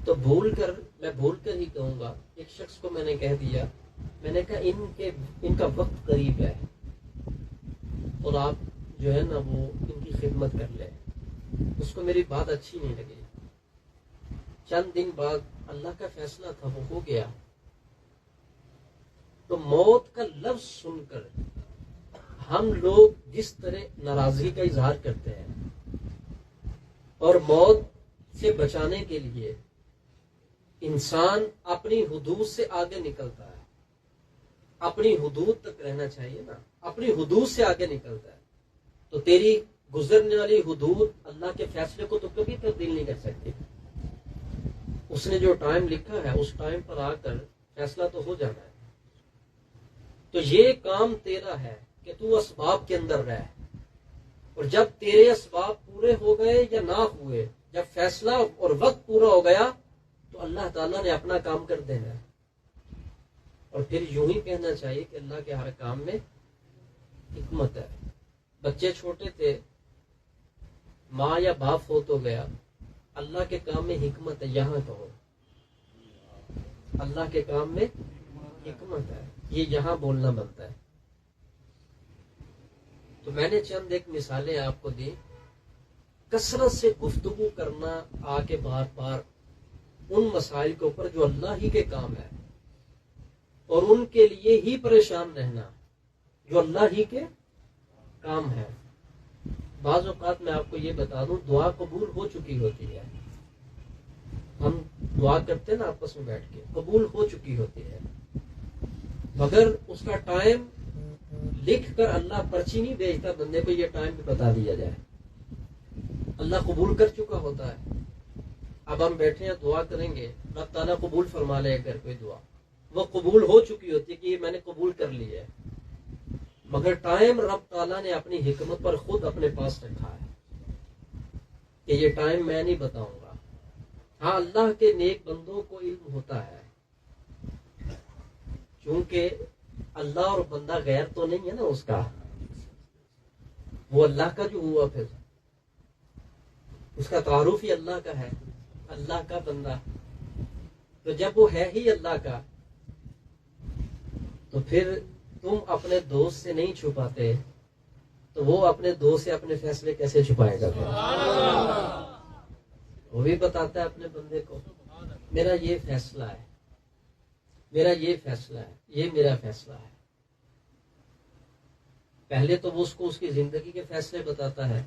تو میں بھول کر ہی کہوں گا، ایک شخص کو میں نے کہہ دیا، میں نے کہا ان کا وقت قریب ہے اور آپ جو ہے نا وہ ان کی خدمت کر لیں۔ اس کو میری بات اچھی نہیں لگی۔ چند دن بعد اللہ کا فیصلہ تھا، وہ ہو گیا۔ تو موت کا لفظ سن کر ہم لوگ جس طرح ناراضگی کا اظہار کرتے ہیں اور موت سے بچانے کے لیے انسان اپنی حدود سے آگے نکلتا ہے، اپنی حدود تک رہنا چاہیے نا، اپنی حدود سے آگے نکلتا ہے، تو تیری گزرنے والی حدود اللہ کے فیصلے کو تو کبھی تبدیل نہیں کر سکتی۔ اس نے جو ٹائم لکھا ہے اس ٹائم پر آ کر فیصلہ تو ہو جانا ہے۔ تو یہ کام تیرا ہے کہ تو اسباب کے اندر رہ، اور جب تیرے اسباب پورے ہو گئے یا نہ ہوئے، جب فیصلہ اور وقت پورا ہو گیا تو اللہ تعالیٰ نے اپنا کام کر دینا ہے۔ اور پھر یوں ہی کہنا چاہیے کہ اللہ کے ہر کام میں حکمت ہے۔ بچے چھوٹے تھے، ماں یا باپ ہو تو گیا، اللہ کے کام میں حکمت ہے، یہاں کہو اللہ کے کام میں حکمت ہے، یہ یہاں بولنا بنتا ہے۔ تو میں نے چند ایک مثالیں آپ کو دی۔ کثرت سے گفتگو کرنا آ کے بار بار ان مسائل کے اوپر جو اللہ ہی کے کام ہے، اور ان کے لیے ہی پریشان رہنا جو اللہ ہی کے کام ہے۔ بعض اوقات میں آپ کو یہ بتا دوں، دعا قبول ہو چکی ہوتی ہے، ہم دعا کرتے ہیں نا آپس میں بیٹھ کے، قبول ہو چکی ہوتی ہے، مگر اس کا ٹائم لکھ کر اللہ پرچی نہیں بھیجتا بندے کو، یہ ٹائم بھی بتا دیا جائے، اللہ قبول کر چکا ہوتا ہے۔ اب ہم بیٹھے ہیں دعا کریں گے، رب تعالیٰ قبول فرما لے اگر کوئی دعا، وہ قبول ہو چکی ہوتی ہے کہ یہ میں نے قبول کر لی ہے، مگر ٹائم رب تعالیٰ نے اپنی حکمت پر خود اپنے پاس رکھا ہے کہ یہ ٹائم میں نہیں بتاؤں گا۔ ہاں اللہ کے نیک بندوں کو علم ہوتا ہے، چونکہ اللہ اور بندہ غیر تو نہیں ہے نا اس کا، وہ اللہ کا جو ہوا پھر اس کا تعارف ہی اللہ کا ہے، اللہ کا بندہ، تو جب وہ ہے ہی اللہ کا تو پھر تم اپنے دوست سے نہیں چھپاتے تو وہ اپنے دوست سے اپنے فیصلے کیسے چھپائے گا؟ وہ بھی بتاتا ہے اپنے بندے کو میرا یہ فیصلہ ہے، میرا یہ فیصلہ ہے، یہ میرا فیصلہ ہے۔ پہلے تو وہ اس کو اس کی زندگی کے فیصلے بتاتا ہے،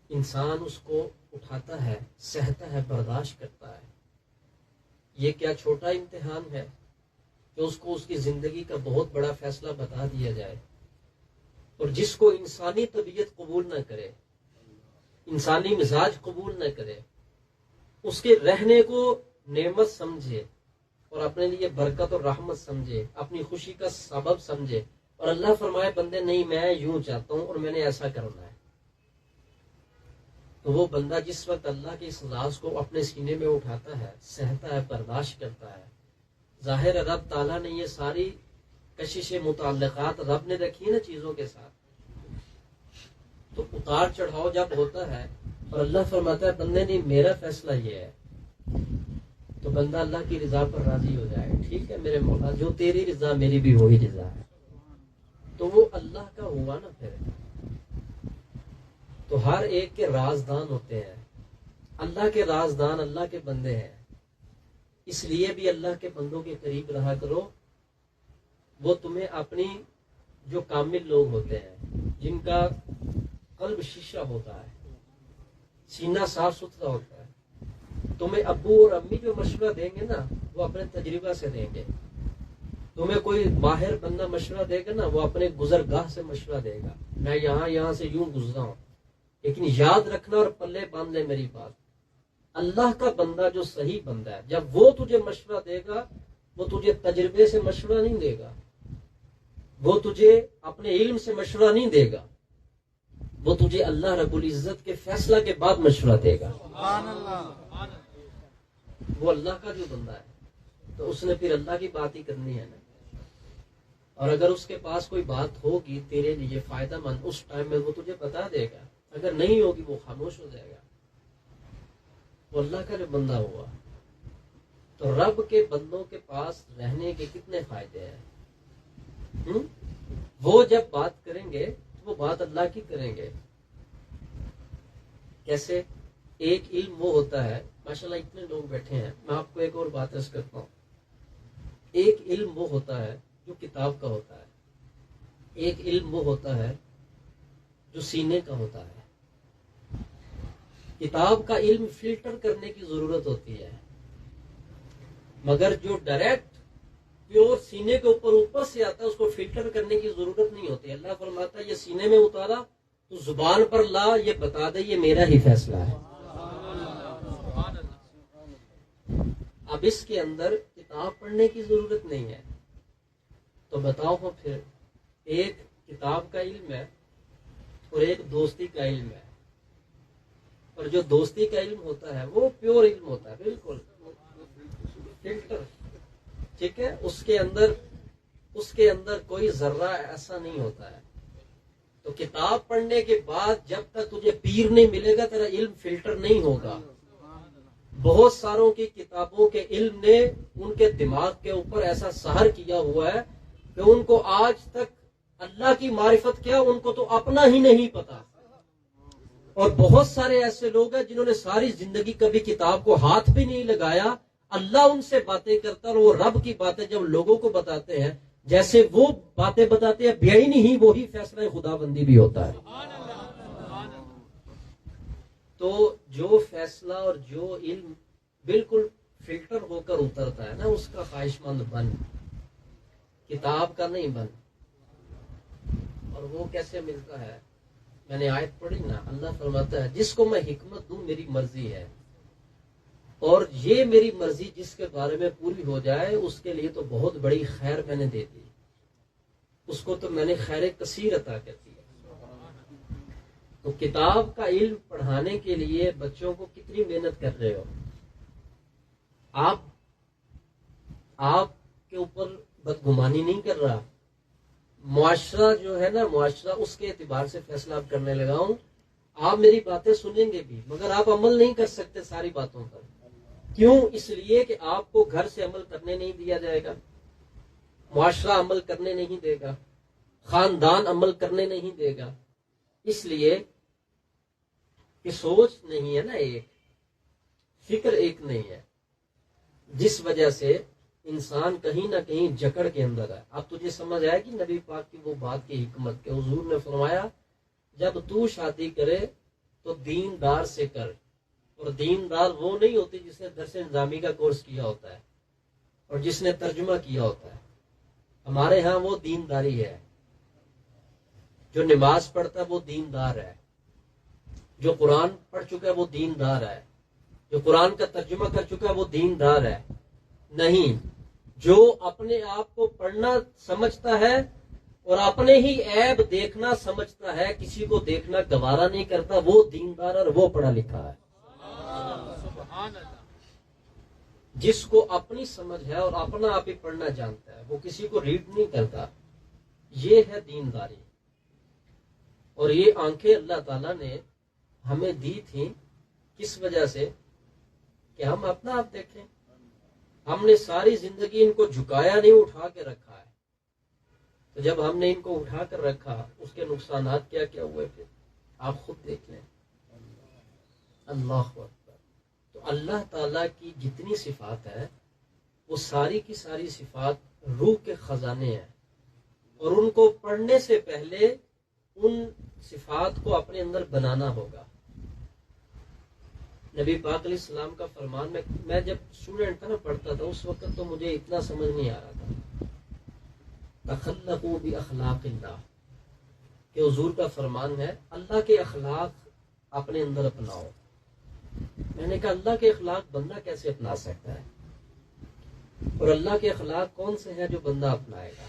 انسان اس کو اٹھاتا ہے، سہتا ہے، برداشت کرتا ہے۔ یہ کیا چھوٹا امتحان ہے کہ اس کو اس کی زندگی کا بہت بڑا فیصلہ بتا دیا جائے، اور جس کو انسانی طبیعت قبول نہ کرے، انسانی مزاج قبول نہ کرے، اس کے رہنے کو نعمت سمجھے اور اپنے لیے برکت اور رحمت سمجھے، اپنی خوشی کا سبب سمجھے، اور اللہ فرمائے بندے نہیں میں یوں چاہتا ہوں اور میں نے ایسا کرنا ہے، تو وہ بندہ جس وقت اللہ کے اس راز کو اپنے سینے میں اٹھاتا ہے، سہتا ہے، برداشت کرتا ہے۔ ظاہر رب تعالیٰ نے یہ ساری کشش متعلقات رب نے رکھی ہے نا چیزوں کے ساتھ، تو اتار چڑھاؤ جب ہوتا ہے اور اللہ فرماتا ہے بندے نہیں میرا فیصلہ یہ ہے، تو بندہ اللہ کی رضا پر راضی ہو جائے، ٹھیک ہے میرے مولا جو تیری رضا میری بھی وہی رضا ہے، تو وہ اللہ کا ہوا نا پھر۔ تو ہر ایک کے رازدان ہوتے ہیں، اللہ کے رازدان اللہ کے بندے ہیں، اس لیے بھی اللہ کے بندوں کے قریب رہا کرو، وہ تمہیں اپنی جو کامل لوگ ہوتے ہیں جن کا قلب شیشہ ہوتا ہے، سینہ صاف ستھرا ہوتا ہے، تمہیں ابو اور امی جو مشورہ دیں گے نا وہ اپنے تجربہ سے دیں گے، تمہیں کوئی ماہر بندہ مشورہ دے گا نا وہ اپنے گزرگاہ سے مشورہ دے گا، میں یہاں سے یوں گزرا ہوں، لیکن یاد رکھنا اور پلے باندھ لے میری بات، اللہ کا بندہ جو صحیح بندہ ہے جب وہ تجھے مشورہ دے گا وہ تجھے تجربے سے مشورہ نہیں دے گا، وہ تجھے اپنے علم سے مشورہ نہیں دے گا، وہ تجھے اللہ رب العزت کے فیصلہ کے بعد مشورہ دے گا۔ وہ اللہ کا جو بندہ ہے تو اس نے پھر اللہ کی بات ہی کرنی ہے نا، اور اگر اس کے پاس کوئی بات ہوگی تیرے لیے فائدہ مند اس ٹائم میں وہ تجھے بتا دے گا، اگر نہیں ہوگی وہ خاموش ہو جائے گا، وہ اللہ کا جو بندہ ہوا۔ تو رب کے بندوں کے پاس رہنے کے کتنے فائدے ہیں، وہ جب بات کریں گے تو وہ بات اللہ کی کریں گے۔ کیسے؟ ایک علم وہ ہوتا ہے، ماشاءاللہ اتنے لوگ بیٹھے ہیں، میں آپ کو ایک اور بات عرض کرتا ہوں، ایک علم وہ ہوتا ہے جو کتاب کا ہوتا ہے، ایک علم وہ ہوتا ہے جو سینے کا ہوتا ہے۔ کتاب کا علم فلٹر کرنے کی ضرورت ہوتی ہے، مگر جو ڈائریکٹ پیور سینے کے اوپر سے آتا ہے اس کو فلٹر کرنے کی ضرورت نہیں ہوتی۔ اللہ فرماتا ہے یہ سینے میں اتارا تو زبان پر لا، یہ بتا دے یہ میرا ہی فیصلہ ہے۔ اب اس کے اندر کتاب پڑھنے کی ضرورت نہیں ہے، تو بتاؤ ہو پھر ایک کتاب کا علم ہے اور ایک دوستی کا علم ہے، اور جو دوستی کا علم ہوتا ہے وہ پیور علم ہوتا ہے، بالکل فلٹر، ٹھیک ہے، اس کے اندر کوئی ذرہ ایسا نہیں ہوتا ہے۔ تو کتاب پڑھنے کے بعد جب تک تجھے پیر نہیں ملے گا تیرا علم فلٹر نہیں ہوگا۔ بہت ساروں کی کتابوں کے علم نے ان کے دماغ کے اوپر ایسا سحر کیا ہوا ہے کہ ان کو آج تک اللہ کی معرفت کیا ان کو تو اپنا ہی نہیں پتا، اور بہت سارے ایسے لوگ ہیں جنہوں نے ساری زندگی کبھی کتاب کو ہاتھ بھی نہیں لگایا، اللہ ان سے باتیں کرتا اور وہ رب کی باتیں جب لوگوں کو بتاتے ہیں جیسے وہ باتیں بتاتے ہیں بیائی نہیں وہی فیصلہ خدا بندی بھی ہوتا ہے۔ تو جو فیصلہ اور جو علم بالکل فلٹر ہو کر اترتا ہے نا، اس کا خواہش مند بن، کتاب کا نہیں بن۔ اور وہ کیسے ملتا ہے؟ میں نے آیت پڑھی نا، اللہ فرماتا ہے جس کو میں حکمت دوں میری مرضی ہے، اور یہ میری مرضی جس کے بارے میں پوری ہو جائے اس کے لیے تو بہت بڑی خیر میں نے دے دی، اس کو تو میں نے خیر کثیر عطا کر دی۔ تو کتاب کا علم پڑھانے کے لیے بچوں کو کتنی محنت کر رہے ہو آپ کے اوپر بدگمانی نہیں کر رہا، معاشرہ جو ہے نا، معاشرہ اس کے اعتبار سے فیصلہ اب کرنے لگا ہوں۔ آپ میری باتیں سنیں گے بھی مگر آپ عمل نہیں کر سکتے ساری باتوں پر۔ کیوں؟ اس لیے کہ آپ کو گھر سے عمل کرنے نہیں دیا جائے گا، معاشرہ عمل کرنے نہیں دے گا، خاندان عمل کرنے نہیں دے گا، اس لیے کہ سوچ نہیں ہے نا، ایک فکر ایک نہیں ہے، جس وجہ سے انسان کہیں نہ کہیں جکڑ کے اندر ہے۔ اب تجھے سمجھ آیا کہ نبی پاک کی وہ بات کی حکمت، کہ حضور نے فرمایا جب تو شادی کرے تو دیندار سے کر، اور دیندار وہ نہیں ہوتی جس نے درس نظامی کا کورس کیا ہوتا ہے اور جس نے ترجمہ کیا ہوتا ہے۔ ہمارے ہاں وہ دینداری ہے، جو نماز پڑھتا ہے وہ دیندار ہے، جو قرآن پڑھ چکا ہے وہ دیندار ہے، جو قرآن کا ترجمہ کر چکا ہے وہ دیندار ہے۔ نہیں، جو اپنے آپ کو پڑھنا سمجھتا ہے اور اپنے ہی عیب دیکھنا سمجھتا ہے، کسی کو دیکھنا گوارا نہیں کرتا، وہ دیندار اور وہ پڑھا لکھا ہے۔ جس کو اپنی سمجھ ہے اور اپنا آپ ہی پڑھنا جانتا ہے، وہ کسی کو ریڈ نہیں کرتا، یہ ہے دینداری۔ اور یہ آنکھیں اللہ تعالیٰ نے ہمیں دی تھیں کس وجہ سے؟ کہ ہم اپنا آپ دیکھیں۔ ہم نے ساری زندگی ان کو جھکایا نہیں، اٹھا کے رکھا ہے۔ تو جب ہم نے ان کو اٹھا کر رکھا، اس کے نقصانات کیا کیا ہوئے پھر آپ خود دیکھ لیں۔ اللہ اکبر۔ تو اللہ تعالیٰ کی جتنی صفات ہے وہ ساری کی ساری صفات روح کے خزانے ہیں، اور ان کو پڑھنے سے پہلے ان صفات کو اپنے اندر بنانا ہوگا۔ نبی پاک علیہ السلام کا فرمان، میں جب اسٹوڈنٹ تھا نا، پڑھتا تھا، اس وقت تو مجھے اتنا سمجھ نہیں آ رہا تھا۔ تخلقوا باخلاق اللہ، کہ حضور کا فرمان ہے اللہ کے اخلاق اپنے اندر اپناؤ۔ میں نے کہا اللہ کے اخلاق بندہ کیسے اپنا سکتا ہے، اور اللہ کے اخلاق کون سے ہیں جو بندہ اپنائے گا؟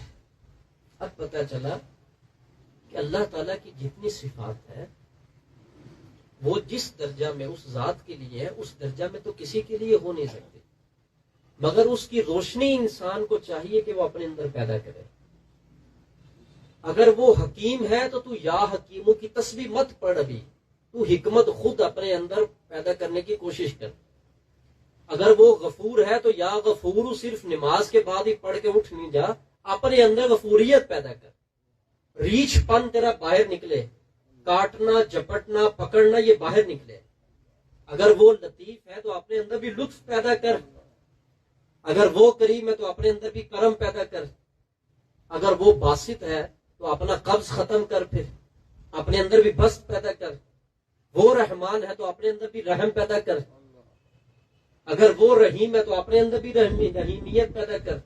اب پتہ چلا کہ اللہ تعالیٰ کی جتنی صفات ہے وہ جس درجہ میں اس ذات کے لیے ہے، اس درجہ میں تو کسی کے لیے ہو نہیں سکتی، مگر اس کی روشنی انسان کو چاہیے کہ وہ اپنے اندر پیدا کرے۔ اگر وہ حکیم ہے تو یا حکیموں کی تسبیح مت پڑھ، ابھی تو حکمت خود اپنے اندر پیدا کرنے کی کوشش کر۔ اگر وہ غفور ہے تو یا غفور صرف نماز کے بعد ہی پڑھ کے اٹھ نہیں جا، اپنے اندر غفوریت پیدا کر، ریچھ پن تیرا باہر نکلے، کاٹنا جپٹنا پکڑنا یہ باہر نکلے۔ اگر وہ لطیف ہے تو اپنے اندر بھی لطف پیدا کر، اگر وہ کریم ہے تو اپنے اندر بھی کرم پیدا کر، اگر وہ باسط ہے تو اپنا قبض ختم کر، پھر اپنے اندر بھی بسط پیدا کر۔ وہ رحمان ہے تو اپنے اندر بھی رحم پیدا کر، اگر وہ رحیم ہے تو اپنے اندر بھی رحیمیت پیدا کر۔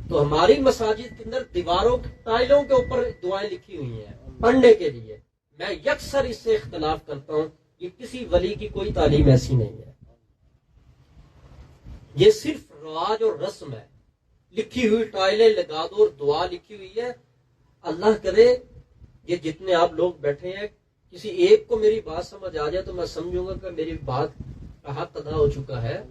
تو ہماری مساجد کے اندر دیواروں ٹائلوں کے اوپر دعائیں لکھی ہوئی ہیں پڑھنے کے لیے۔ میں یکسر اس سے اختلاف کرتا ہوں، یہ کسی ولی کی کوئی تعلیم ایسی نہیں ہے، یہ صرف رواج اور رسم ہے۔ لکھی ہوئی ٹائلیں لگا دو اور دعا لکھی ہوئی ہے۔ اللہ کرے یہ جتنے آپ لوگ بیٹھے ہیں کسی ایک کو میری بات سمجھ آ جائے تو میں سمجھوں گا کہ میری بات کا حق ادا ہو چکا ہے۔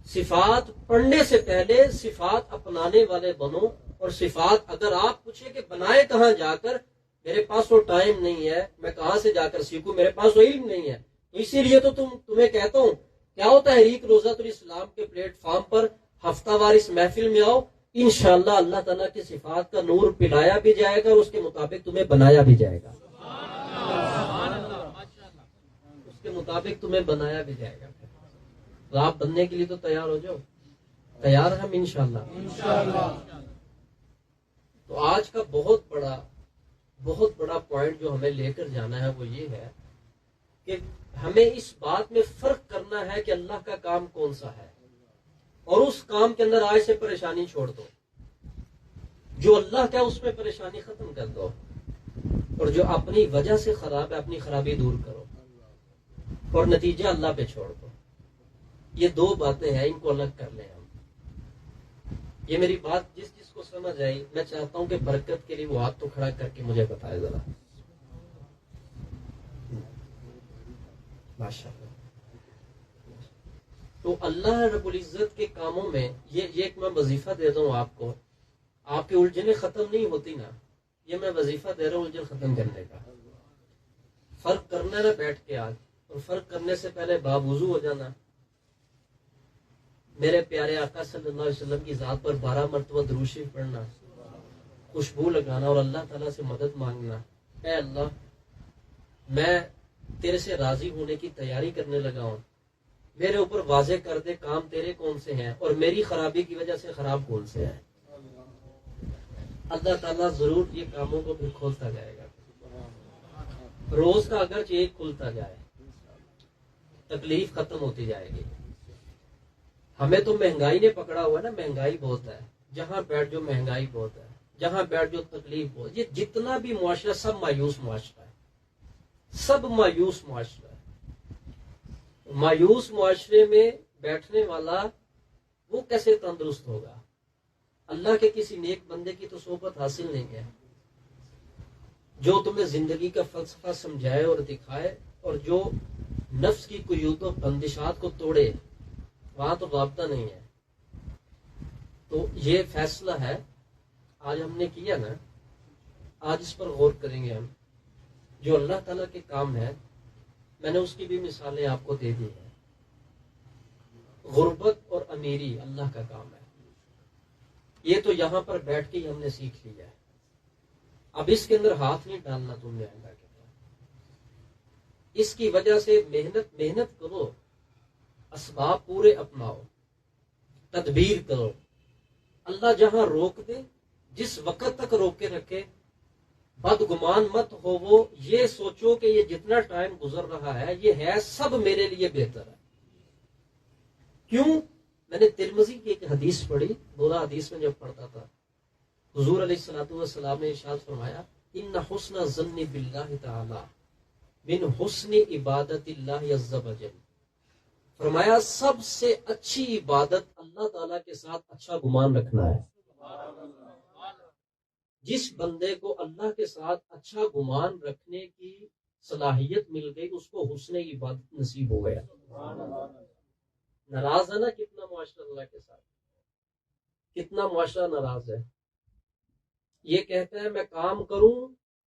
صفات پڑھنے سے پہلے صفات اپنانے والے بنو، اور صفات اگر آپ پوچھیں کہ بنائے کہاں جا کر، میرے پاس وہ ٹائم نہیں ہے، میں کہاں سے جا کر سیکھوں، میرے پاس وہ علم نہیں ہے، تو اسی لیے تو تمہیں کہتا ہوں کیا ہوتا ہے تحریک روزۃ الاسلام کے پلیٹ فارم پر ہفتہ وار اس محفل میں آؤ، انشاءاللہ اللہ تعالیٰ کی صفات کا نور پلایا بھی جائے گا اور اس کے مطابق تمہیں بنایا بھی جائے گا، اس کے مطابق تمہیں بنایا بھی جائے گا۔ تو آپ بننے کے لیے تو تیار ہو جاؤ، تیار ہم انشاءاللہ۔ تو آج کا بہت بڑا پوائنٹ جو ہمیں لے کر جانا ہے وہ یہ ہے کہ ہمیں اس بات میں فرق کرنا ہے کہ اللہ کا کام کون سا ہے، اور اس کام کے اندر آج سے پریشانی چھوڑ دو. جو اللہ کا اس میں پریشانی ختم کر دو، اور جو اپنی وجہ سے خراب ہے اپنی خرابی دور کرو، اور نتیجہ اللہ پہ چھوڑ دو. یہ دو باتیں ہیں، ان کو الگ کر لیں ہم. یہ میری بات جس جس کو سمجھ آئی، میں چاہتا ہوں کہ برکت کے لیے وہ ہاتھ تو کھڑا کر کے مجھے بتائے ذرا. ماشاءاللہ. تو اللہ رب العزت کے کاموں میں یہ ایک میں وظیفہ دے دوں آپ کو. آپ کی الجھنیں ختم نہیں ہوتی نا، یہ میں وظیفہ دے رہا ہوں الجھن ختم کرنے کا. فرق کرنا نہ بیٹھ کے آج، اور فرق کرنے سے پہلے باوضو ہو جانا، میرے پیارے آقا صلی اللہ علیہ وسلم کی ذات پر 12 مرتبہ درود شریف پڑھنا، خوشبو لگانا، اور اللہ تعالیٰ سے مدد مانگنا. اے اللہ، میں تیرے سے راضی ہونے کی تیاری کرنے لگا ہوں، میرے اوپر واضح کر دے کام تیرے کون سے ہیں، اور میری خرابی کی وجہ سے خراب کون سے ہیں. اللہ تعالیٰ ضرور یہ کاموں کو پھر کھولتا جائے گا. روز کا اگرچہ ایک کھلتا جائے، تکلیف ختم ہوتی جائے گی. ہمیں تو مہنگائی نے پکڑا ہوا ہے نا، مہنگائی بہت ہے، جہاں بیٹھ جو مہنگائی بہت ہے، جہاں بیٹھ جو تکلیف بہت. یہ جتنا بھی معاشرہ سب مایوس معاشرہ ہے، سب مایوس معاشرہ ہے. مایوس معاشرے میں بیٹھنے والا وہ کیسے تندرست ہوگا؟ اللہ کے کسی نیک بندے کی تو صحبت حاصل نہیں ہے، جو تمہیں زندگی کا فلسفہ سمجھائے اور دکھائے، اور جو نفس کی قیود و بندشات کو توڑے. وہاں تو رابطہ نہیں ہے. تو یہ فیصلہ ہے آج ہم نے کیا نا، آج اس پر غور کریں گے ہم. جو اللہ تعالیٰ کے کام ہے، میں نے اس کی بھی مثالیں آپ کو دے دی ہیں. غربت اور امیری اللہ کا کام ہے. یہ تو یہاں پر بیٹھ کے ہی ہم نے سیکھ لیا ہے. اب اس کے اندر ہاتھ نہیں ڈالنا تم نے اللہ کے پاس. اس کی وجہ سے محنت کرو، اسباب پورے اپناؤ، تدبیر کرو. اللہ جہاں روک دے، جس وقت تک روکے رکھے، بدگمان مت ہو. وہ یہ سوچو کہ یہ جتنا ٹائم گزر رہا ہے یہ ہے سب میرے لیے بہتر ہے. کیوں؟ میں نے ترمذی کی ایک حدیث پڑھی، بولا حدیث میں جب پڑھتا تھا، حضور علیہ الصلوۃ والسلام نے ارشاد فرمایا، ان حسن الظن باللہ تعالی من حسن عبادت اللہ عز وجل. فرمایا سب سے اچھی عبادت اللہ تعالیٰ کے ساتھ اچھا گمان رکھنا ہے. جس بندے کو اللہ کے ساتھ اچھا گمان رکھنے کی صلاحیت مل گئی، اس کو حسن عبادت نصیب ہو گیا. ناراض ہے نا کتنا معاشرہ اللہ کے ساتھ، کتنا معاشرہ ناراض ہے. یہ کہتا ہے میں کام کروں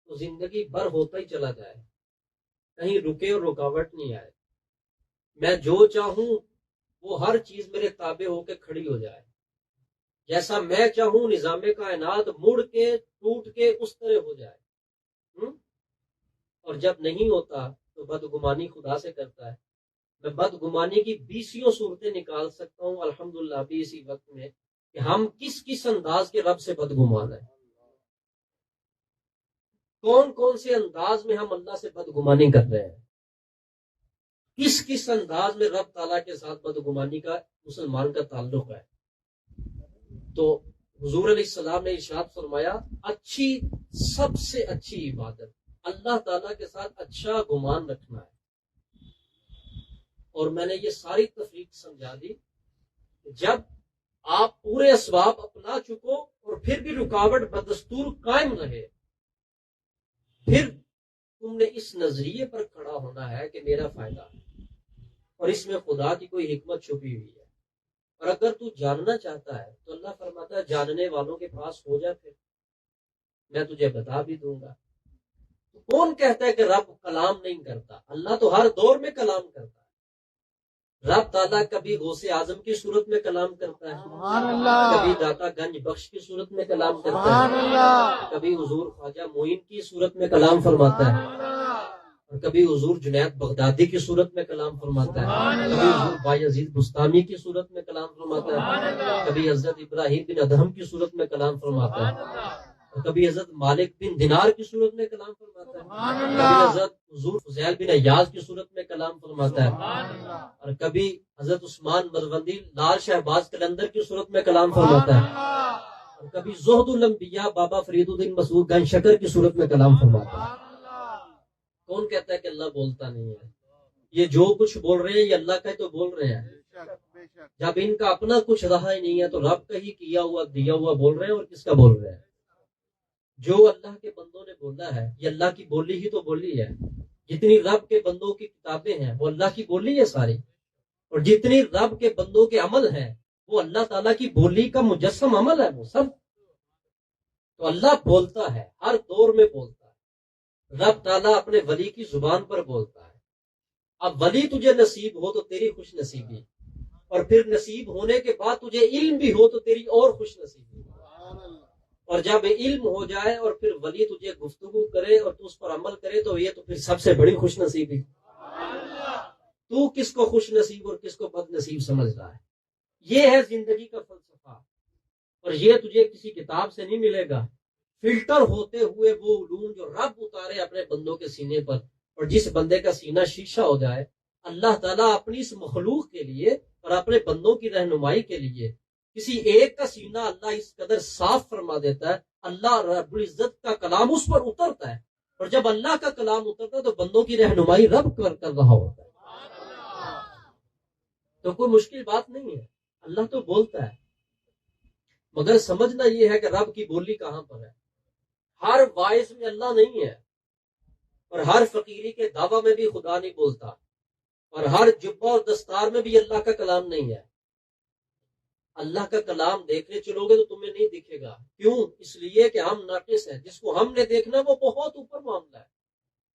تو زندگی بھر ہوتا ہی چلا جائے، کہیں رکے اور رکاوٹ نہیں آئے. میں جو چاہوں وہ ہر چیز میرے تابع ہو کے کھڑی ہو جائے، جیسا میں چاہوں نظام کائنات مڑ کے ٹوٹ کے اس طرح ہو جائے. اور جب نہیں ہوتا تو بدگمانی خدا سے کرتا ہے. میں بدگمانی کی 20 صورتیں نکال سکتا ہوں الحمدللہ ابھی اسی وقت میں، کہ ہم کس کس انداز کے رب سے بدگمان ہیں، کون کون سے انداز میں ہم اللہ سے بدگمانی کر رہے ہیں، کس کس انداز میں رب تعالیٰ کے ساتھ بدگمانی کا مسلمان کا تعلق ہے. تو حضور علیہ السلام نے ارشاد فرمایا اچھی، سب سے اچھی عبادت اللہ تعالیٰ کے ساتھ اچھا گمان رکھنا ہے. اور میں نے یہ ساری تفریق سمجھا دی. جب آپ پورے اسباب اپنا چکو اور پھر بھی رکاوٹ بدستور قائم رہے، پھر تم نے اس نظریے پر کھڑا ہونا ہے کہ میرا فائدہ ہے اور اس میں خدا کی کوئی حکمت چھپی ہوئی ہے. اور اگر تو جاننا چاہتا ہے تو اللہ فرماتا ہے جاننے والوں کے پاس ہو جا، پھر میں تجھے بتا بھی دوں گا. کون کہتا ہے کہ رب کلام نہیں کرتا؟ اللہ تو ہر دور میں کلام کرتا ہے. رب تعالیٰ کبھی غوث اعظم کی صورت میں کلام کرتا ہے، کبھی داتا گنج بخش کی صورت میں کلام کرتا ہے، کبھی حضور خواجہ معین کی صورت میں کلام فرماتا ہے، اور کبھی حضور جنید بغدادی کی صورت میں کلام فرماتا ہے، کبھی حضور بایزید بستامی کی صورت میں کلام فرماتا ہے، کبھی حضرت ابراہیم بن ادہم کی صورت میں کلام فرماتا ہے، اور کبھی حضرت مالک بن دینار کی صورت میں کلام فرماتا ہے، کبھی حضرت حضور فضیل بن عیاض کی صورت میں کلام فرماتا ہے، اور کبھی حضرت عثمان مروندی لال شہباز قلندر کی صورت میں کلام فرماتا ہے، اور کبھی زہد الانبیاء بابا فرید الدین مسعود گنج شکر کی صورت میں کلام فرماتا ہے۔ کون کہتا ہے کہ اللہ بولتا نہیں ہے؟ یہ جو کچھ بول رہے ہیں یہ اللہ کا ہی تو بول رہے ہیں۔ جب ان کا اپنا کچھ رہا ہی نہیں ہے تو رب کا ہی کیا ہوا دیا ہوا بول رہے ہیں، اور کس کا بول رہے ہیں؟ جو اللہ کے بندوں نے بولا ہے یہ اللہ کی بولی ہی تو بولی ہے۔ جتنی رب کے بندوں کی کتابیں ہیں وہ اللہ کی بولی ہے ساری، اور جتنی رب کے بندوں کے عمل ہیں وہ اللہ تعالیٰ کی بولی کا مجسم عمل ہے وہ سب۔ تو اللہ بولتا ہے، ہر دور میں بولتا ہے۔ رب تعالیٰ اپنے ولی کی زبان پر بولتا ہے۔ اب ولی تجھے نصیب ہو تو تیری خوش نصیبی، اور پھر نصیب ہونے کے بعد تجھے علم بھی ہو تو تیری اور خوش نصیبی، اور جب علم ہو جائے اور پھر ولی تجھے گفتگو کرے اور تو اس پر عمل کرے تو یہ تو پھر سب سے بڑی خوش نصیبی۔ تو کس کو خوش نصیب اور کس کو بد نصیب سمجھ رہا ہے؟ یہ ہے زندگی کا فلسفہ، اور یہ تجھے کسی کتاب سے نہیں ملے گا۔ فلٹر ہوتے ہوئے وہ علوم جو رب اتارے اپنے بندوں کے سینے پر، اور جس بندے کا سینہ شیشہ ہو جائے، اللہ تعالیٰ اپنی اس مخلوق کے لیے اور اپنے بندوں کی رہنمائی کے لیے کسی ایک کا سینہ اللہ اس قدر صاف فرما دیتا ہے، اللہ رب العزت کا کلام اس پر اترتا ہے، اور جب اللہ کا کلام اترتا ہے تو بندوں کی رہنمائی رب کر رہا ہوتا ہے۔ تو کوئی مشکل بات نہیں ہے، اللہ تو بولتا ہے، مگر سمجھنا یہ ہے کہ رب کی بولی کہاں پر ہے۔ ہر وائس میں اللہ نہیں ہے، اور ہر فقیری کے دعویٰ میں بھی خدا نہیں بولتا، اور ہر جبہ اور دستار میں بھی اللہ کا کلام نہیں ہے۔ اللہ کا کلام دیکھنے چلو گے تو تمہیں نہیں دکھے گا۔ کیوں؟ اس لیے کہ ہم ناقص ہیں، جس کو ہم نے دیکھنا وہ بہت اوپر معاملہ ہے۔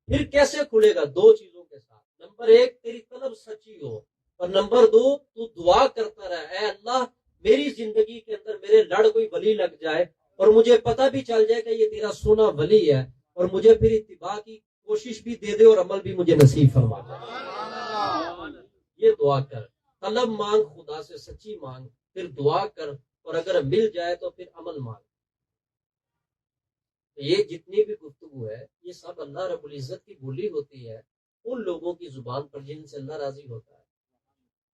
پھر کیسے کھلے گا؟ دو چیزوں کے ساتھ۔ نمبر ایک، تیری طلب سچی ہو، اور نمبر دو، تو دعا کرتا رہے، اے اللہ میری زندگی کے اندر میرے لڑ کوئی ولی لگ جائے اور مجھے پتہ بھی چل جائے کہ یہ تیرا سونا ولی ہے، اور مجھے پھر اتباع کی کوشش بھی دے دے اور عمل بھی مجھے نصیب فرما دے۔ یہ دعا کر، طلب مانگ، خدا سے سچی مانگ، پھر دعا کر، اور اگر مل جائے تو پھر عمل مانگ۔ یہ جتنی بھی گفتگو ہے یہ سب اللہ رب العزت کی بولی ہوتی ہے ان لوگوں کی زبان پر جن سے اللہ راضی ہوتا ہے،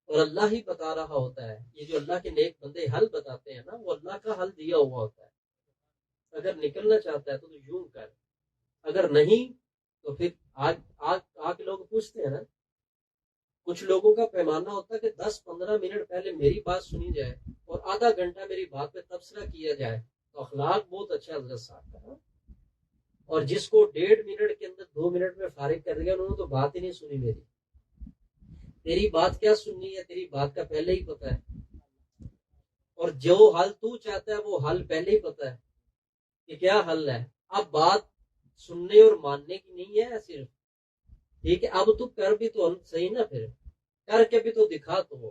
اور اللہ ہی بتا رہا ہوتا ہے۔ یہ جو اللہ کے نیک بندے حل بتاتے ہیں نا، وہ اللہ کا حل دیا ہوا ہوتا ہے۔ اگر نکلنا چاہتا ہے تو یوں کر، اگر نہیں تو پھر آج لوگ پوچھتے ہیں نا، کچھ لوگوں کا پیمانہ ہوتا ہے کہ 10-15 منٹ پہلے میری بات سنی جائے اور آدھا گھنٹہ میری بات پہ تبصرہ کیا جائے تو اخلاق بہت اچھا حضرت صاحب کا ہے۔ اور جس کو 1.5 منٹ کے اندر 2 منٹ میں فارغ کر دیا انہوں نے تو بات ہی نہیں سنی میری۔ تیری بات کیا سننی ہے؟ تیری بات کا پہلے ہی پتہ ہے، اور جو حل تو چاہتا ہے وہ حل پہلے ہی پتہ ہے کہ کیا حل ہے۔ اب بات سننے اور ماننے کی نہیں ہے صرف، ٹھیک ہے؟ اب تو کر بھی تو صحیح نا، پھر کر کے بھی تو دکھا تو،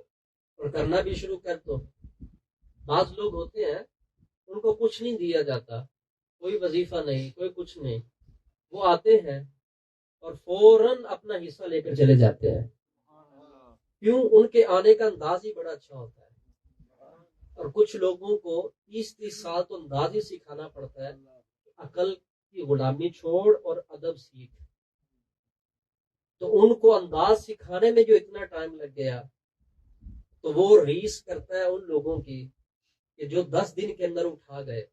اور کرنا بھی شروع کر تو۔ بعض لوگ ہوتے ہیں ان کو کچھ نہیں دیا جاتا، کوئی وظیفہ نہیں، کوئی کچھ نہیں، وہ آتے ہیں اور فوراً اپنا حصہ لے کر چلے جاتے ہیں۔ کیوں؟ ان کے آنے کا انداز ہی بڑا اچھا ہوتا ہے، اور کچھ لوگوں کو 30 سال تو انداز ہی سکھانا پڑتا ہے، عقل کی غلامی چھوڑ اور ادب سیکھ۔ تو ان کو انداز سکھانے میں جو اتنا ٹائم لگ گیا تو وہ ریس کرتا ہے ان لوگوں کی کہ جو 10 دن کے اندر اٹھا گئے۔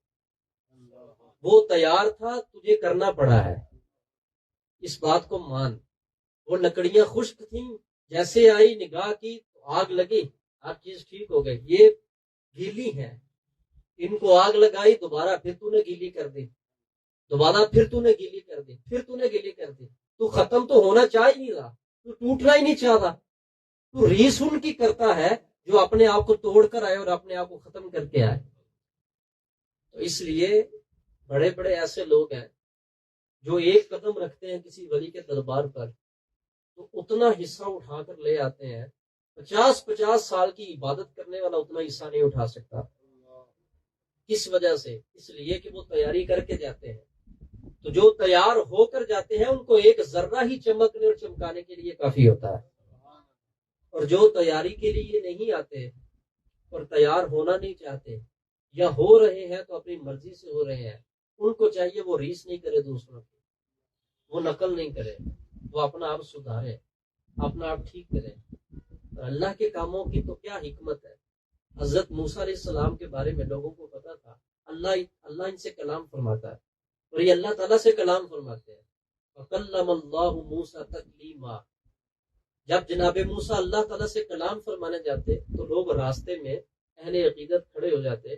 وہ تیار تھا، تجھے کرنا پڑا ہے، اس بات کو مان۔ وہ لکڑیاں خشک تھیں، جیسے آئی نگاہ کی تو آگ لگی، ہر چیز ٹھیک ہو گئی۔ یہ گیلی ہیں، ان کو آگ لگائی، دوبارہ پھر تو نے گیلی کر دی، دوبارہ پھر تو نے گیلی کر دی، پھر تو نے گیلی کر دی۔ تو ختم تو ہونا چاہ ہی نہیں رہا، تو ٹوٹنا ہی نہیں چاہ رہا۔ تو ریس ان کی کرتا ہے جو اپنے آپ کو توڑ کر آئے اور اپنے آپ کو ختم کر کے آئے۔ تو اس لیے بڑے بڑے ایسے لوگ ہیں جو ایک قدم رکھتے ہیں کسی ولی کے دربار پر تو اتنا حصہ اٹھا کر لے آتے ہیں۔ 50 سال کی عبادت کرنے والا اتنا حصہ نہیں اٹھا سکتا۔ کس وجہ سے؟ اس لیے کہ وہ تیاری کر کے جاتے ہیں۔ تو جو تیار ہو کر جاتے ہیں ان کو ایک ذرہ ہی چمکنے اور چمکانے کے لیے کافی ہوتا ہے، اور جو تیاری کے لیے نہیں آتے اور تیار ہونا نہیں چاہتے یا ہو رہے ہیں تو اپنی مرضی سے ہو رہے ہیں، ان کو چاہیے وہ ریس نہیں کرے دوسروں کی، وہ نقل نہیں کرے، وہ اپنا آپ سدھارے، اپنا آپ ٹھیک کرے. اور اللہ کے کاموں کی تو کیا حکمت ہے. حضرت موسیٰ علیہ السلام کے بارے میں لوگوں کو پتا تھا اللہ ان سے کلام فرماتا ہے، اور یہ اللہ تعالیٰ سے کلام فرماتے ہیں. وَكَلَّمَ اللَّهُ مُوسَىٰ تَكْلِيمًا. جب جناب موسیٰ اللہ تعالیٰ سے کلام فرمانے جاتے تو لوگ راستے میں اہل عقیدت کھڑے ہو جاتے.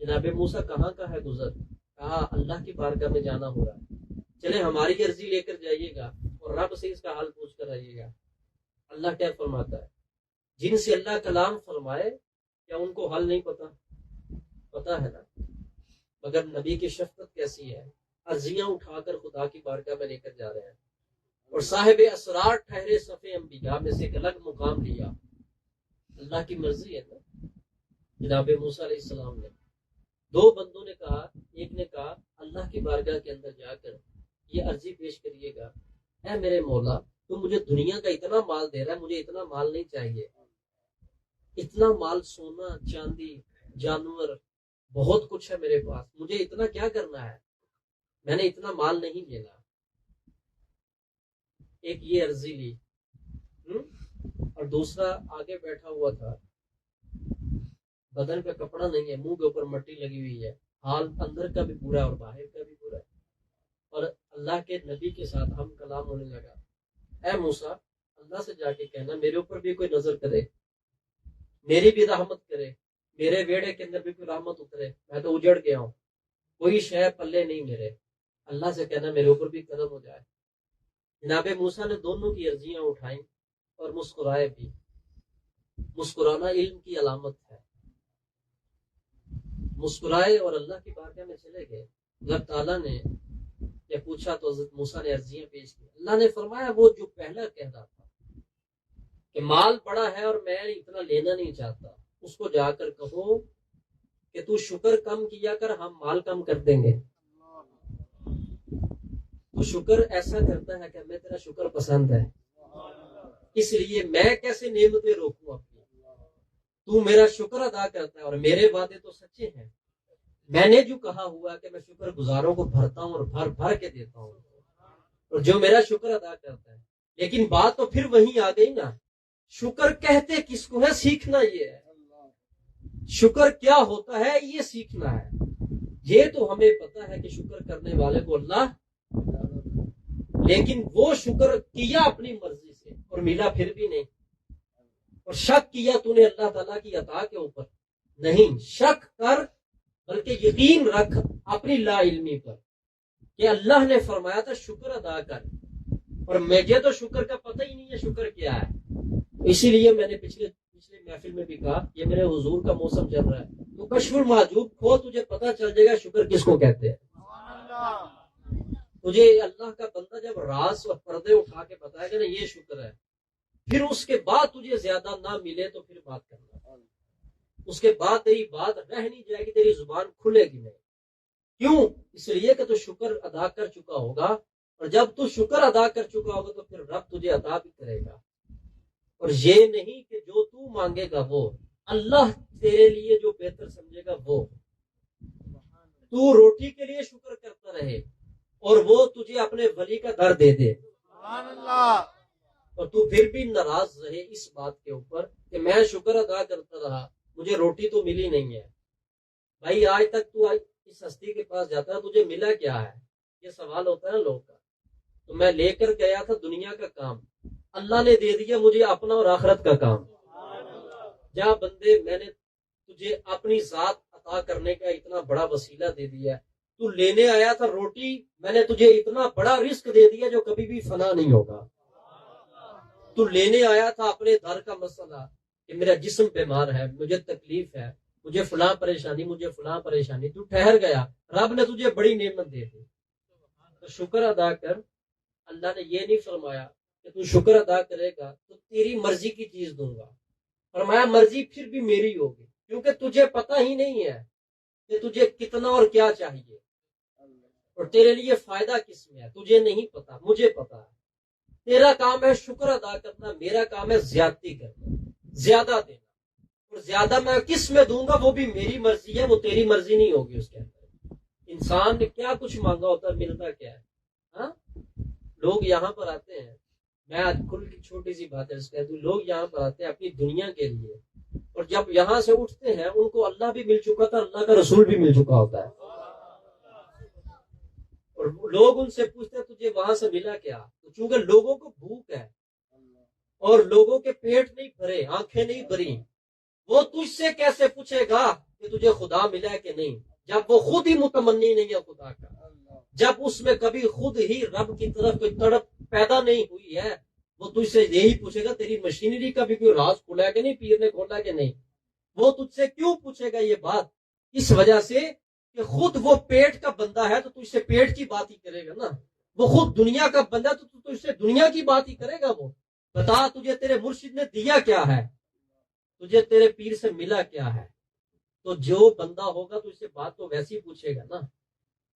جناب موسیٰ کہاں کا ہے گزر؟ کہا اللہ کی بارگاہ میں جانا ہو رہا ہے، چلے ہماری عرضی لے کر جائیے گا اور رب سے اس کا حال پوچھ کر آئیے گا. اللہ کیا فرماتا ہے؟ جن سے اللہ کلام فرمائے کیا ان کو حل نہیں پتا ہے نا. مگر نبی کی شفقت کیسی ہے، عرضیاں اٹھا کر خدا کی بارگاہ میں لے کر جا رہے ہیں، اور صاحب اسرار ٹھہرے صفِ انبیاء میں سے ایک الگ مقام لیا. اللہ کی مرضی ہے نا. جناب موسیٰ علیہ السلام نے دو بندوں نے کہا، ایک نے کہا اللہ کی بارگاہ کے اندر جا کر یہ عرضی پیش کریے گا، اے میرے مولا تو مجھے دنیا کا اتنا مال دے رہا ہے، مجھے اتنا مال نہیں چاہیے. اتنا مال، سونا چاندی جانور بہت کچھ ہے میرے پاس، مجھے اتنا کیا کرنا ہے، میں نے اتنا مال نہیں لینا. ایک یہ عرضی لی، اور دوسرا آگے بیٹھا ہوا تھا، بدن پہ کپڑا نہیں ہے، منہ کے اوپر مٹی لگی ہوئی ہے، حال اندر کا بھی برا ہے اور باہر کا بھی برا ہے. اور اللہ کے نبی کے ساتھ ہم کلام ہونے لگا. اے موسیٰ اللہ سے جا کے کہنا میرے اوپر بھی کوئی نظر کرے، میری بھی رحمت کرے، میرے بیڑے کے اندر بھی کوئی رحمت اترے، میں تو اجڑ گیا ہوں، کوئی شے پلے نہیں میرے. اللہ سے کہنا میرے اوپر بھی کرم ہو جائے. جناب موسیٰ نے دونوں کی عرضیاں اٹھائیں اور مسکرائے بھی. مسکرانا علم کی علامت ہے. مسکرائے اور اللہ کی بارگاہ میں چلے گئے. اللہ تعالیٰ نے یہ پوچھا تو حضرت موسیٰ نے عرضیاں پیش کی. اللہ نے فرمایا وہ جو پہلا کہہ رہا تھا کہ مال بڑا ہے اور میں اتنا لینا نہیں چاہتا، اس کو جا کر کہو کہ تو شکر کم کیا کر، ہم مال کم کر دیں گے. تو شکر ایسا کرتا ہے کہ ہمیں تیرا شکر پسند ہے، اس لیے میں کیسے نعمتیں روکوں اپنی. تو میرا شکر ادا کرتا ہے اور میرے وعدے تو سچے ہیں. میں نے جو کہا ہوا کہ میں شکر گزاروں کو بھرتا ہوں اور بھر بھر کے دیتا ہوں، اور جو میرا شکر ادا کرتا ہے. لیکن بات تو پھر وہیں آ گئی نا، شکر کہتے کس کو ہے، سیکھنا یہ ہے. شکر کیا ہوتا ہے یہ سیکھنا ہے. یہ تو ہمیں پتا ہے کہ شکر کرنے والے کو اللہ، لیکن وہ شکر کیا اپنی مرضی سے اور ملا پھر بھی نہیں. اور شک کیا تو نے اللہ تعالیٰ کی عطا کے اوپر نہیں. شک کر بلکہ یقین رکھ اپنی لا علمی پر کہ اللہ نے فرمایا تھا شکر ادا کر، اور مجھے تو شکر کا پتہ ہی نہیں ہے شکر کیا ہے. اسی لیے میں نے پچھلے محفل میں بھی کہا یہ میرے حضور کا موسم چل رہا ہے، تو کشف المحجوب کھو، تجھے پتہ چل جائے گا شکر کس کو کہتے ہیں. تجھے اللہ کا بندہ جب راز اور پردے اٹھا کے بتائے گا نا یہ شکر ہے، پھر اس کے بعد تجھے زیادہ نہ ملے تو پھر بات کرنا. اس کے بعد تیری بات رہ نہیں جائے گی، تیری زبان کھلے گی نہیں. کیوں؟ اس لیے کہ تو شکر ادا کر چکا ہوگا، اور جب تو شکر ادا کر چکا ہوگا تو پھر رب تجھے عطا بھی کرے گا. اور یہ نہیں کہ جو تو مانگے گا وہ، اللہ تیرے لیے جو بہتر سمجھے گا وہ. تو روٹی کے لیے شکر کرتا رہے اور وہ تجھے اپنے ولی کا در دے دے، اور تو پھر بھی ناراض رہے اس بات کے اوپر کہ میں شکر ادا کرتا رہا، مجھے روٹی تو ملی نہیں ہے. بھائی آج تک تو اس ہستی کے پاس جاتا ہے، تجھے ملا کیا ہے؟ یہ سوال ہوتا ہے نا لوگ کا. تو میں لے کر گیا تھا دنیا کا کام، اللہ نے دے دیا مجھے اپنا اور آخرت کا کام. جا بندے میں نے تجھے اپنی ذات عطا کرنے کا اتنا بڑا وسیلہ دے دیا. تو لینے آیا تھا روٹی، میں نے تجھے اتنا بڑا رزق دے دیا جو کبھی بھی فنا نہیں ہوگا. تو لینے آیا تھا اپنے در کا مسئلہ کہ میرا جسم بیمار ہے، مجھے تکلیف ہے، مجھے فلاں پریشانی، مجھے فلاں پریشانی. تو ٹھہر گیا، رب نے تجھے بڑی نعمت دے دی. تو شکر ادا کر. اللہ نے یہ نہیں فرمایا کہ تو شکر ادا کرے گا تو تیری مرضی کی چیز دوں گا. فرمایا مرضی پھر بھی میری ہوگی، کیونکہ تجھے پتہ ہی نہیں ہے کہ تجھے کتنا اور کیا چاہیے، اور تیرے لیے فائدہ کس میں ہے تجھے نہیں پتا، مجھے پتا ہے. تیرا کام ہے شکر ادا کرنا، میرا کام ہے زیادتی کرنا، زیادہ دینا. اور زیادہ میں کس میں دوں گا وہ بھی میری مرضی ہے، وہ تیری مرضی نہیں ہوگی. اس کے اندر انسان نے کیا کچھ مانگا ہوتا ہے، ملتا کیا ہے؟ ہاں لوگ یہاں پر آتے ہیں، میں آج کل کی چھوٹی سی بات عرض کر دوں، لوگ یہاں پر آتے ہیں اپنی دنیا کے لیے، اور جب یہاں سے اٹھتے ہیں ان کو اللہ بھی مل چکا تھا، اللہ کا رسول بھی مل چکا ہوتا ہے، اور لوگ ان سے پوچھتے ہیں تجھے وہاں سے ملا کیا؟ تو چونکہ لوگوں کو بھوک ہے اور لوگوں کے پیٹ نہیں بھرے، آنکھیں نہیں بھری، وہ تجھ سے کیسے پوچھے گا کہ تجھے خدا ملا کہ نہیں، جب وہ خود ہی متمنی نہیں ہے خدا کا، جب اس میں کبھی خود ہی رب کی طرف کوئی تڑپ پیدا نہیں ہوئی ہے، وہ تجھ سے یہی پوچھے گا تیری مشینری کا بھی کوئی راز کھلا ہے کہ نہیں، پیر نے کھولا کہ نہیں، وہ تجھ سے کیوں پوچھے گا یہ بات؟ اس وجہ سے کہ خود وہ پیٹ کا بندہ ہے تو تجھ سے پیٹ کی بات ہی کرے گا نا، وہ خود دنیا کا بندہ ہے تو تجھ سے دنیا کی بات ہی کرے گا۔ وہ بتا تجھے تیرے مرشد نے دیا کیا ہے، تجھے تیرے پیر سے ملا کیا ہے، تو جو بندہ ہوگا تو اس سے بات تو ویسی پوچھے گا نا،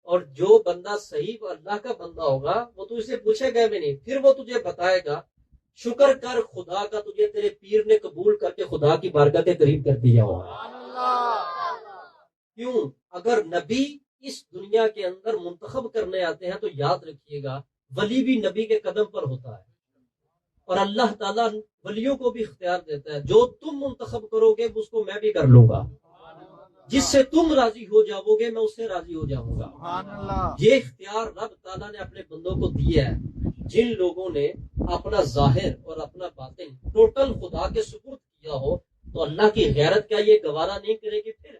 اور جو بندہ صحیح اللہ کا بندہ ہوگا وہ تو اسے پوچھے گا بھی نہیں، پھر وہ تجھے بتائے گا شکر کر خدا کا تجھے تیرے پیر نے قبول کر کے خدا کی بارگاہ کے قریب کر دیا ہوگا۔ کیوں؟ اگر نبی اس دنیا کے اندر منتخب کرنے آتے ہیں تو یاد رکھیے گا ولی بھی نبی کے قدم پر ہوتا ہے، اور اللہ تعالیٰ ولیوں کو بھی اختیار دیتا ہے، جو تم منتخب کرو گے اس کو میں بھی کر لوں گا، جس سے تم راضی ہو جاؤ گے میں اس سے راضی ہو جاؤں گا۔ یہ اختیار رب تعالیٰ نے اپنے بندوں کو دیا ہے، جن لوگوں نے اپنا ظاہر اور اپنا باطن ٹوٹل خدا کے سپرد کیا ہو تو اللہ کی غیرت کیا یہ گوارا نہیں کرے گی؟ پھر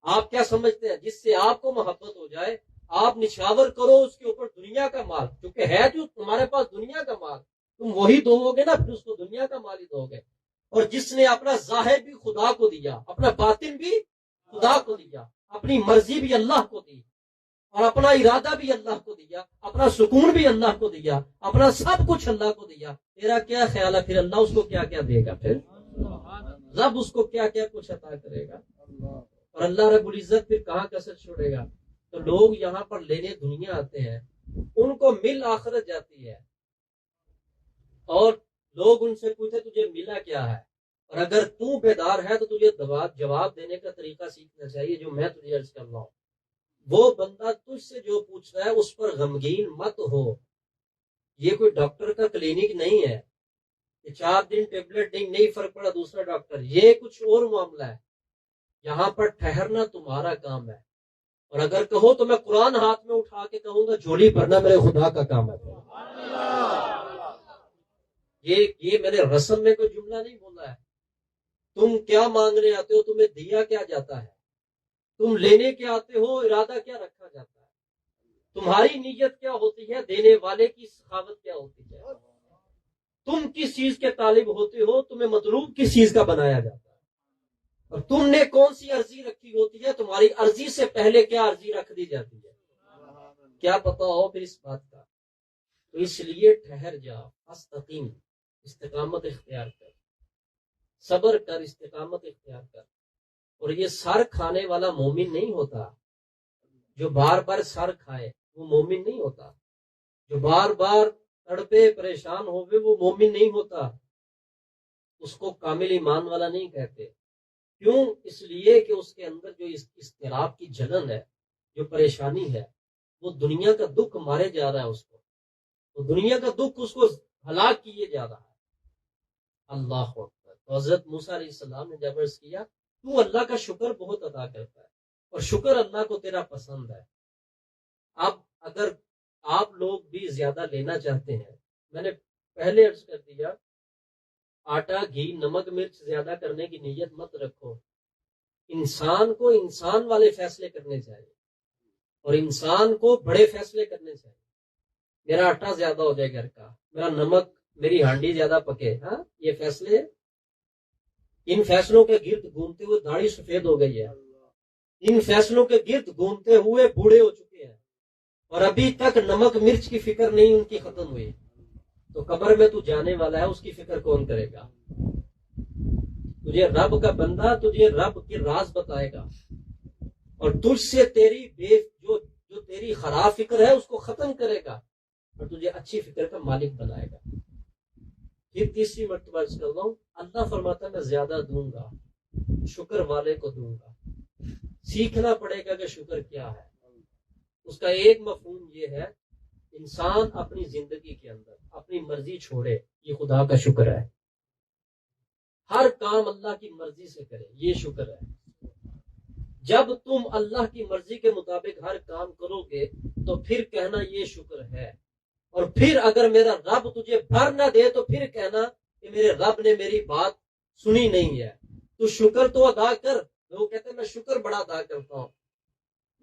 آپ کیا سمجھتے ہیں جس سے آپ کو محبت ہو جائے آپ نچھاور کرو اس کے اوپر دنیا کا مال، کیونکہ ہے جو تمہارے پاس دنیا کا مال تم وہی دو گے نا، پھر اس کو دنیا کا مال ہی دو گے، اور جس نے اپنا ظاہر بھی خدا کو دیا، اپنا باطن بھی خدا کو دیا، اپنی مرضی بھی اللہ کو دی، اور اپنا ارادہ بھی اللہ کو دیا، اپنا سکون بھی اللہ کو دیا، اپنا سب کچھ اللہ کو دیا، تیرا کیا خیال ہے پھر اللہ اس کو کیا کیا دے گا؟ پھر رب اس کو کیا کیا کچھ عطا کرے گا، اور اللہ رب العزت پھر کہاں کسر چھوڑے گا؟ تو لوگ یہاں پر لینے دنیا آتے ہیں، ان کو مل آخرت جاتی ہے، اور لوگ ان سے پوچھتے تجھے ملا کیا ہے، اور اگر تو بیدار ہے تو تجھے جواب دینے کا طریقہ سیکھنا چاہیے جو میں تجھے عرض کر رہا ہوں۔ وہ بندہ تجھ سے جو پوچھ رہا ہے اس پر غمگین مت ہو، یہ کوئی ڈاکٹر کا کلینک نہیں ہے کہ 4 دن ٹیبلٹ دیں نہیں فرق پڑا دوسرا ڈاکٹر، یہ کچھ اور معاملہ ہے، یہاں پر ٹھہرنا تمہارا کام ہے، اور اگر کہو تو میں قرآن ہاتھ میں اٹھا کے کہوں گا جھولی بھرنا میرے خدا کا کام ہے۔ یہ میں نے رسم میں کوئی جملہ نہیں بولا ہے، تم کیا مانگنے آتے ہو، تمہیں دیا کیا جاتا ہے، تم لینے کے آتے ہو، ارادہ کیا رکھا جاتا ہے، تمہاری نیت کیا ہوتی ہے، دینے والے کی سخاوت کیا ہوتی ہے، تم کس چیز کے طالب ہوتے ہو، تمہیں مطلوب کس چیز کا بنایا جاتا ہے، اور تم نے کون سی عرضی رکھی ہوتی ہے، تمہاری عرضی سے پہلے کیا عرضی رکھ دی جاتی ہے، کیا پتا ہو پھر اس بات کا؟ تو اس لیے ٹھہر جا، استقیم، استقامت اختیار کر، صبر کر، استقامت اختیار کر، اور یہ سر کھانے والا مومن نہیں ہوتا، جو بار بار سر کھائے وہ مومن نہیں ہوتا، جو بار بار تڑپے پریشان ہوئے وہ مومن نہیں ہوتا، اس کو کامل ایمان والا نہیں کہتے۔ کیوں؟ اس لیے کہ اس کے اندر جو اضطراب کی جلن ہے، جو پریشانی ہے، وہ دنیا کا دکھ مارے جا رہا ہے، اس کو وہ دنیا کا دکھ اس کو ہلاک کیے جا رہا ہے۔ اللہ اکبر۔ تو حضرت موسیٰ علیہ السلام نے جب عرض کیا تو اللہ کا شکر بہت ادا کرتا ہے اور شکر اللہ کو تیرا پسند ہے۔ اب اگر آپ لوگ بھی زیادہ لینا چاہتے ہیں، میں نے پہلے عرض کر دیا آٹا گھی نمک مرچ زیادہ کرنے کی نیت مت رکھو، انسان کو انسان والے فیصلے کرنے چاہیے اور انسان کو بڑے فیصلے کرنے چاہیے۔ میرا آٹا زیادہ ہو جائے گھر کا، میرا نمک، میری ہانڈی زیادہ پکے، ہاں یہ فیصلے، ان فیصلوں کے گرد گھومتے ہوئے داڑھی سفید ہو گئی ہے، ان فیصلوں کے گرد گھومتے ہوئے بوڑھے ہو چکے ہیں اور ابھی تک نمک مرچ کی فکر نہیں ان کی ختم ہوئی، تو قبر میں تو جانے والا ہے، اس کی فکر کون کرے گا؟ تجھے رب کا بندہ تجھے رب کے راز بتائے گا اور تجھ سے تیری جو تیری خراب فکر ہے اس کو ختم کرے گا اور تجھے اچھی فکر کا مالک بنائے گا۔ پھر تیسری مرتبہ اس کر رہا ہوں، اللہ فرماتا ہے میں زیادہ دوں گا، شکر والے کو دوں گا۔ سیکھنا پڑے گا کہ شکر کیا ہے۔ اس کا ایک مفہوم یہ ہے انسان اپنی زندگی کے اندر اپنی مرضی چھوڑے، یہ خدا کا شکر ہے. ہر کام اللہ کی مرضی سے کرے، یہ شکر ہے. جب تم اللہ کی مرضی کے مطابق ہر کام کرو گے تو پھر کہنا یہ شکر ہے. اور پھر اگر میرا رب تجھے بھر نہ دے تو پھر کہنا کہ میرے رب نے میری بات سنی نہیں ہے. تو شکر تو ادا کر. لوگ کہتے ہیں میں شکر بڑا ادا کرتا ہوں.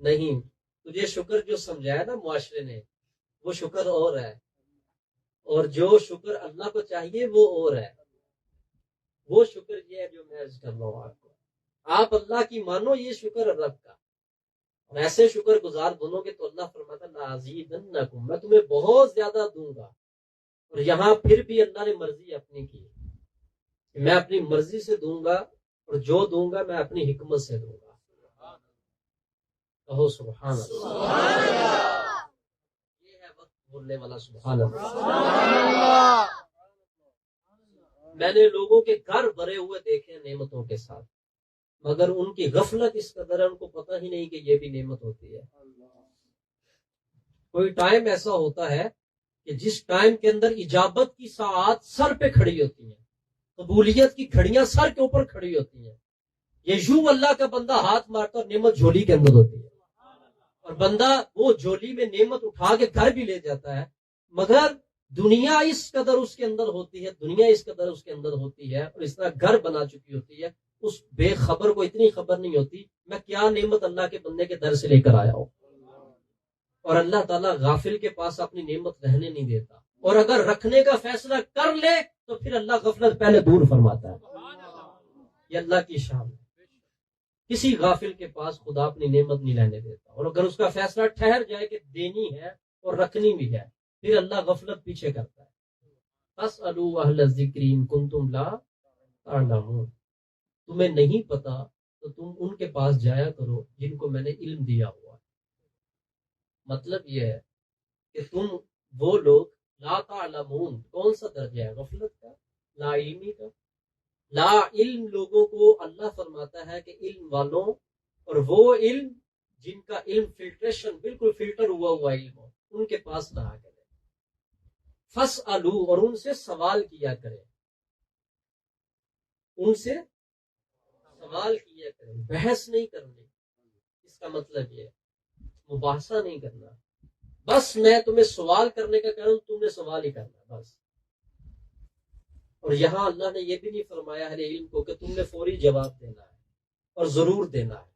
نہیں، تجھے شکر جو سمجھایا نا معاشرے نے وہ شکر اور ہے، اور جو شکر اللہ کو چاہیے وہ اور ہے. وہ شکر یہ ہے جو میں عرض کر رہا ہوں آپ کو. آپ اللہ کی مانو، یہ شکر ہے رب کا. اور ایسے شکر گزار بنو گے تو اللہ فرماتا ہے لَأَزِيدَنَّكُمْ، میں تمہیں بہت زیادہ دوں گا. اور یہاں پھر بھی اللہ نے مرضی اپنی کی کہ میں اپنی مرضی سے دوں گا، اور جو دوں گا میں اپنی حکمت سے دوں گا. کہو سبحان اللہ. یہ ہے وقت بولنے والا. سبحان اللہ. میں نے لوگوں کے گھر بھرے ہوئے دیکھے نعمتوں کے ساتھ، مگر ان کی غفلت اس قدر ہے ان کو پتہ ہی نہیں کہ یہ بھی نعمت ہوتی ہے. کوئی ٹائم ایسا ہوتا ہے کہ جس ٹائم کے اندر اجابت کی ساعات سر پہ کھڑی ہوتی ہیں، قبولیت کی گھڑیاں سر کے اوپر کھڑی ہوتی ہیں. یہ یوں اللہ کا بندہ ہاتھ مارتا اور نعمت جھولی کے اندر ہوتی ہے، اور بندہ وہ جھولی میں نعمت اٹھا کے گھر بھی لے جاتا ہے، مگر دنیا اس قدر اس کے اندر ہوتی ہے، دنیا اس قدر اس کے اندر ہوتی ہے، اور اس طرح گھر بنا چکی ہوتی ہے. اس بے خبر کو اتنی خبر نہیں ہوتی میں کیا نعمت اللہ کے بندے کے در سے لے کر آیا ہوں. اور اللہ تعالیٰ غافل کے پاس اپنی نعمت رہنے نہیں دیتا، اور اگر رکھنے کا فیصلہ کر لے تو پھر اللہ غفلت پہلے دور فرماتا ہے. یہ اللہ کی شان ہے. کسی غافل کے پاس خدا اپنی نعمت نہیں لینے دیتا، اور اگر اس کا فیصلہ ٹھہر جائے کہ دینی ہے اور رکھنی بھی ہے پھر اللہ غفلت پیچھے کرتا ہے. فَاسْأَلُوا أَهْلَ الذِّكْرِ إِن كُنتُمْ لَا تَعْلَمُونَ. تمہیں نہیں پتا تو تم ان کے پاس جایا کرو جن کو میں نے علم دیا ہوا ہے. مطلب یہ ہے کہ تم وہ لوگ لا تعلمون، کون سا درجہ ہے؟ غفلت کا، لا علمی کا. لا علم لوگوں کو اللہ فرماتا ہے کہ علم والوں، اور وہ علم جن کا علم فلٹریشن بالکل فلٹر ہوا علم ہو ان کے پاس رہا کرے. فَاسْأَلُوا، اور ان سے سوال کیا کرے، ان سے سوال کیا کرے. بحث نہیں کرنی، اس کا مطلب یہ مباحثہ نہیں کرنا. بس میں تمہیں سوال کرنے کا کہہ رہا ہوں، تم نے سوال ہی کرنا بس. اور یہاں اللہ نے یہ بھی نہیں فرمایا اہل علم کو کہ تم نے فوری جواب دینا ہے اور ضرور دینا ہے.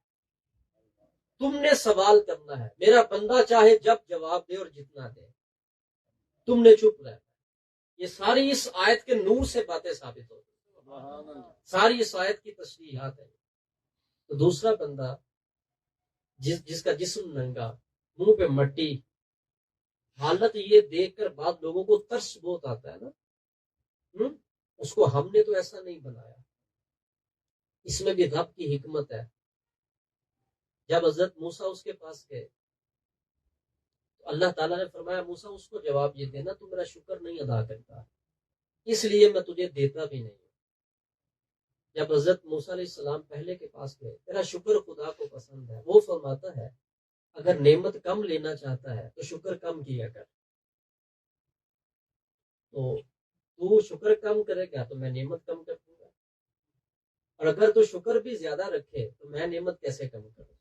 تم نے سوال کرنا ہے. میرا بندہ چاہے جب جواب دے اور جتنا دے، تم نے چپ رہنا. یہ ساری اس آیت کے نور سے باتیں ثابت ہوتی ہیں، ساری اس آیت کی تشریحات ہیں. تو دوسرا بندہ جس کا جسم ننگا، منہ پہ مٹی، حالت یہ دیکھ کر بعض لوگوں کو ترس بہت آتا ہے نا، اس کو ہم نے تو ایسا نہیں بنایا. اس میں بھی رب کی حکمت ہے. جب حضرت موسیٰ اس کے پاس گئے تو اللہ تعالیٰ نے فرمایا موسیٰ اس کو جواب یہ دینا تو میرا شکر نہیں ادا کرتا، اس لیے میں تجھے دیتا بھی نہیں. جب حضرت موسیٰ علیہ السلام پہلے کے پاس گئے، تیرا شکر خدا کو پسند ہے. وہ فرماتا ہے اگر نعمت کم لینا چاہتا ہے تو شکر کم کیا کر. تو شکر کم کرے گا تو میں نعمت کم کر دوں گا، اور اگر تو شکر بھی زیادہ رکھے تو میں نعمت کیسے کم کروں؟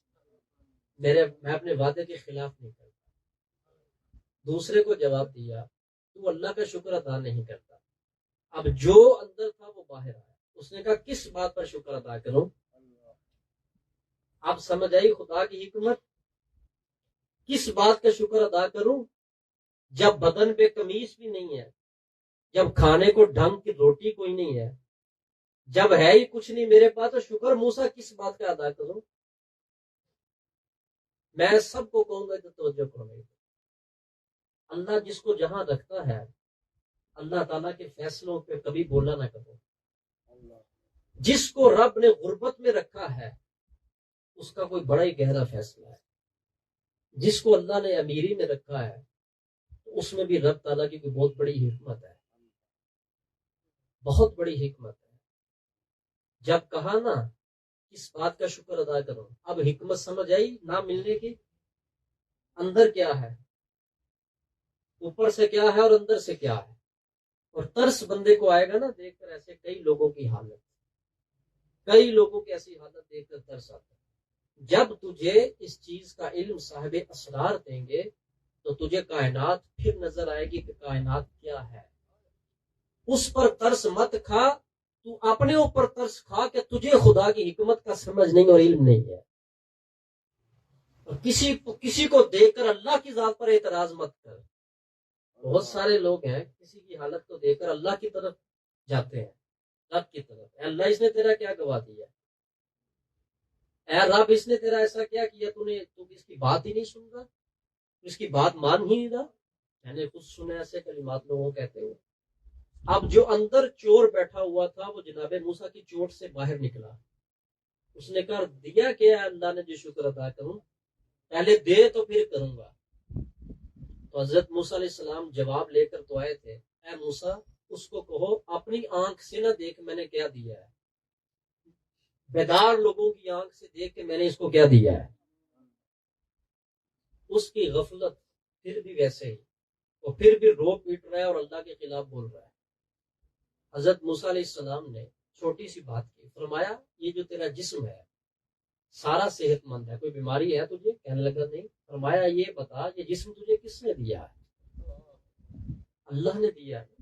میں اپنے وعدے کے خلاف نہیں کرتا. دوسرے کو جواب دیا تو اللہ کا شکر ادا نہیں کرتا. اب جو اندر تھا وہ باہر آیا. اس نے کہا کس بات پر شکر ادا کروں؟ اب سمجھ آئی خدا کی حکمت. کس بات کا شکر ادا کروں جب بدن پہ قمیص بھی نہیں ہے، جب کھانے کو ڈھنگ کی روٹی کوئی نہیں ہے، جب ہے ہی کچھ نہیں میرے پاس، تو شکر موسیٰ کس بات کا ادا کروں؟ میں سب کو کہوں گا کہ توجہ کرو. اللہ جس کو جہاں رکھتا ہے اللہ تعالیٰ کے فیصلوں پہ کبھی بولا نہ کرو. جس کو رب نے غربت میں رکھا ہے اس کا کوئی بڑا ہی گہرا فیصلہ ہے. جس کو اللہ نے امیری میں رکھا ہے اس میں بھی رب تعالیٰ کی کوئی بہت بڑی حکمت ہے، بہت بڑی حکمت ہے. جب کہا نا اس بات کا شکر ادا کرو، اب حکمت سمجھ آئی نہ ملنے کی. اندر کیا ہے؟ اوپر سے کیا ہے اور اندر سے کیا ہے. اور ترس بندے کو آئے گا نا دیکھ کر ایسے کئی لوگوں کی ایسی حالت دیکھ کر ترس آتا ہے. جب تجھے اس چیز کا علم صاحب اسرار دیں گے تو تجھے کائنات پھر نظر آئے گی کہ کائنات کیا ہے. اس پر ترس مت کھا، تو اپنے اوپر ترس کھا کہ تجھے خدا کی حکمت کا سمجھ نہیں اور علم نہیں ہے. اور کسی کو دیکھ کر اللہ کی ذات پر اعتراض مت کر. بہت سارے لوگ ہیں کسی کی حالت کو دیکھ کر اللہ کی طرف جاتے ہیں، رب کی طرف. اے اللہ اس نے تیرا کیا گوا دیا، اے رب اس نے تیرا ایسا کیا کیا، تو اس کی بات ہی نہیں سن رہا، اس کی بات مان ہی نہیں رہا. میں نے کچھ سنے ایسے کلمات لوگوں کہتے ہوئے. اب جو اندر چور بیٹھا ہوا تھا وہ جناب موسیٰ کی چوٹ سے باہر نکلا. اس نے کہا دیا کیا اللہ نے جو شکر ادا کروں، پہلے دے تو پھر کروں گا. تو حضرت موسیٰ علیہ السلام جواب لے کر تو آئے تھے. اے موسیٰ اس کو کہو اپنی آنکھ سے نہ دیکھ میں نے کیا دیا ہے، بیدار لوگوں کی آنکھ سے دیکھ کے میں نے اس کو کیا دیا ہے. اس کی غفلت پھر بھی ویسے ہی، وہ پھر بھی رو پیٹ رہا ہے اور اللہ کے خلاف بول رہا ہے. حضرت موسیٰ علیہ السلام نے چھوٹی سی بات کی، فرمایا یہ جو تیرا جسم ہے سارا صحت مند ہے، کوئی بیماری ہے تجھے؟ کہنے لگا نہیں. فرمایا یہ بتا یہ جسم تجھے کس نے دیا ہے؟ اللہ نے دیا ہے.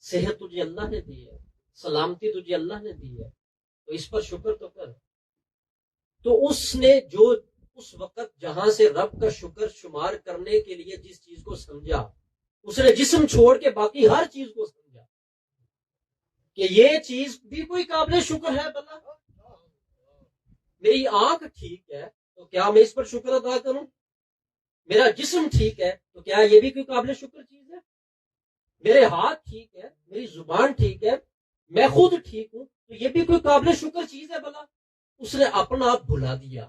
صحت تجھے اللہ نے دی ہے، سلامتی تجھے اللہ نے دی ہے، تو اس پر شکر تو کر. تو اس نے جو اس وقت جہاں سے رب کا شکر شمار کرنے کے لیے جس چیز کو سمجھا، اس نے جسم چھوڑ کے باقی ہر چیز کو سمجھا کہ یہ چیز بھی کوئی قابل شکر ہے. بلا میری آنکھ ٹھیک ہے تو کیا میں اس پر شکر ادا کروں؟ میرا جسم ٹھیک ہے تو کیا یہ بھی کوئی قابل شکر چیز ہے؟ میرے ہاتھ ٹھیک ہے، میری زبان ٹھیک ہے، میں خود ٹھیک ہوں، تو یہ بھی کوئی قابل شکر چیز ہے؟ بلا اس نے اپنا آپ بھلا دیا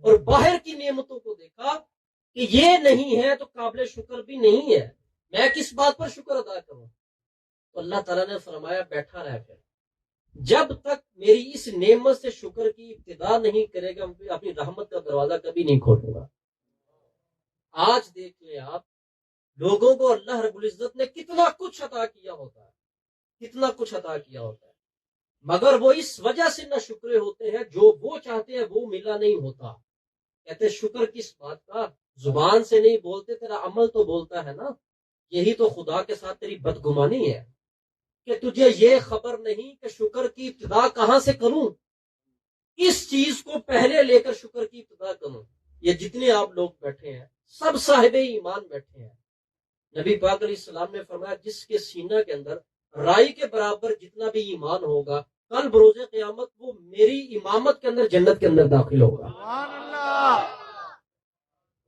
اور باہر کی نعمتوں کو دیکھا کہ یہ نہیں ہے تو قابل شکر بھی نہیں ہے، میں کس بات پر شکر ادا کروں؟ تو اللہ تعالیٰ نے فرمایا بیٹھا رہ پھر، جب تک میری اس نعمت سے شکر کی ابتدا نہیں کرے گا اپنی رحمت کا دروازہ کبھی نہیں کھولوں گا. آج دیکھ لیں آپ لوگوں کو اللہ رب العزت نے کتنا کچھ عطا کیا ہوتا ہے، کتنا کچھ عطا کیا ہوتا ہے، مگر وہ اس وجہ سے نہ شکرے ہوتے ہیں جو وہ چاہتے ہیں وہ ملا نہیں ہوتا. کہتے شکر کس بات کا، زبان سے نہیں بولتے تیرا عمل تو بولتا ہے نا. یہی تو خدا کے ساتھ تیری بدگمانی ہے کہ تجھے یہ خبر نہیں کہ شکر کی ابتدا کہاں سے کروں، اس چیز کو پہلے لے کر شکر کی ابتدا کروں. یہ جتنے آپ لوگ بیٹھے ہیں سب صاحب ایمان بیٹھے ہیں. نبی پاک علیہ السلام نے فرمایا جس کے سینہ کے اندر رائی کے برابر جتنا بھی ایمان ہوگا کل بروز قیامت وہ میری امامت کے اندر جنت کے اندر داخل ہوگا.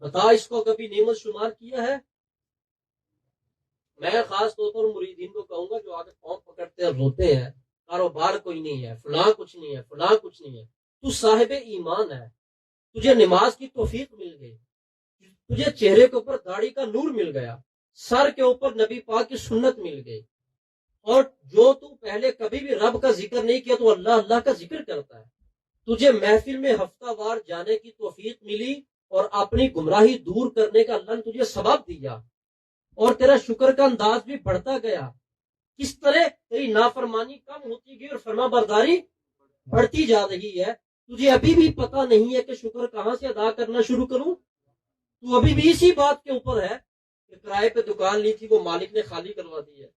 بتا اس کو کبھی نعمت شمار کیا ہے؟ میں خاص طور پر مریدین کو کہوں گا جو آگے پاؤں پکڑتے ہیں روتے ہیں کاروبار کوئی نہیں ہے، فلاں کچھ نہیں ہے، فلاں کچھ نہیں ہے. تو صاحب ایمان ہے، تجھے نماز کی توفیق مل گئی، تجھے چہرے کے اوپر داڑھی کا نور مل گیا، سر کے اوپر نبی پاک کی سنت مل گئی، اور جو تو پہلے کبھی بھی رب کا ذکر نہیں کیا تو اللہ اللہ کا ذکر کرتا ہے. تجھے محفل میں ہفتہ وار جانے کی توفیق ملی اور اپنی گمراہی دور کرنے کا اللہ نے تجھے سبب دیا، اور تیرا شکر کا انداز بھی بڑھتا گیا. کس طرح تیری نافرمانی کم ہوتی گئی اور فرما برداری بڑھتی جا رہی ہے. تجھے ابھی بھی پتہ نہیں ہے کہ شکر کہاں سے ادا کرنا شروع کروں. تو ابھی بھی اسی بات کے اوپر ہے کہ کرائے پہ دکان لی تھی وہ مالک نے خالی کروا دی ہے،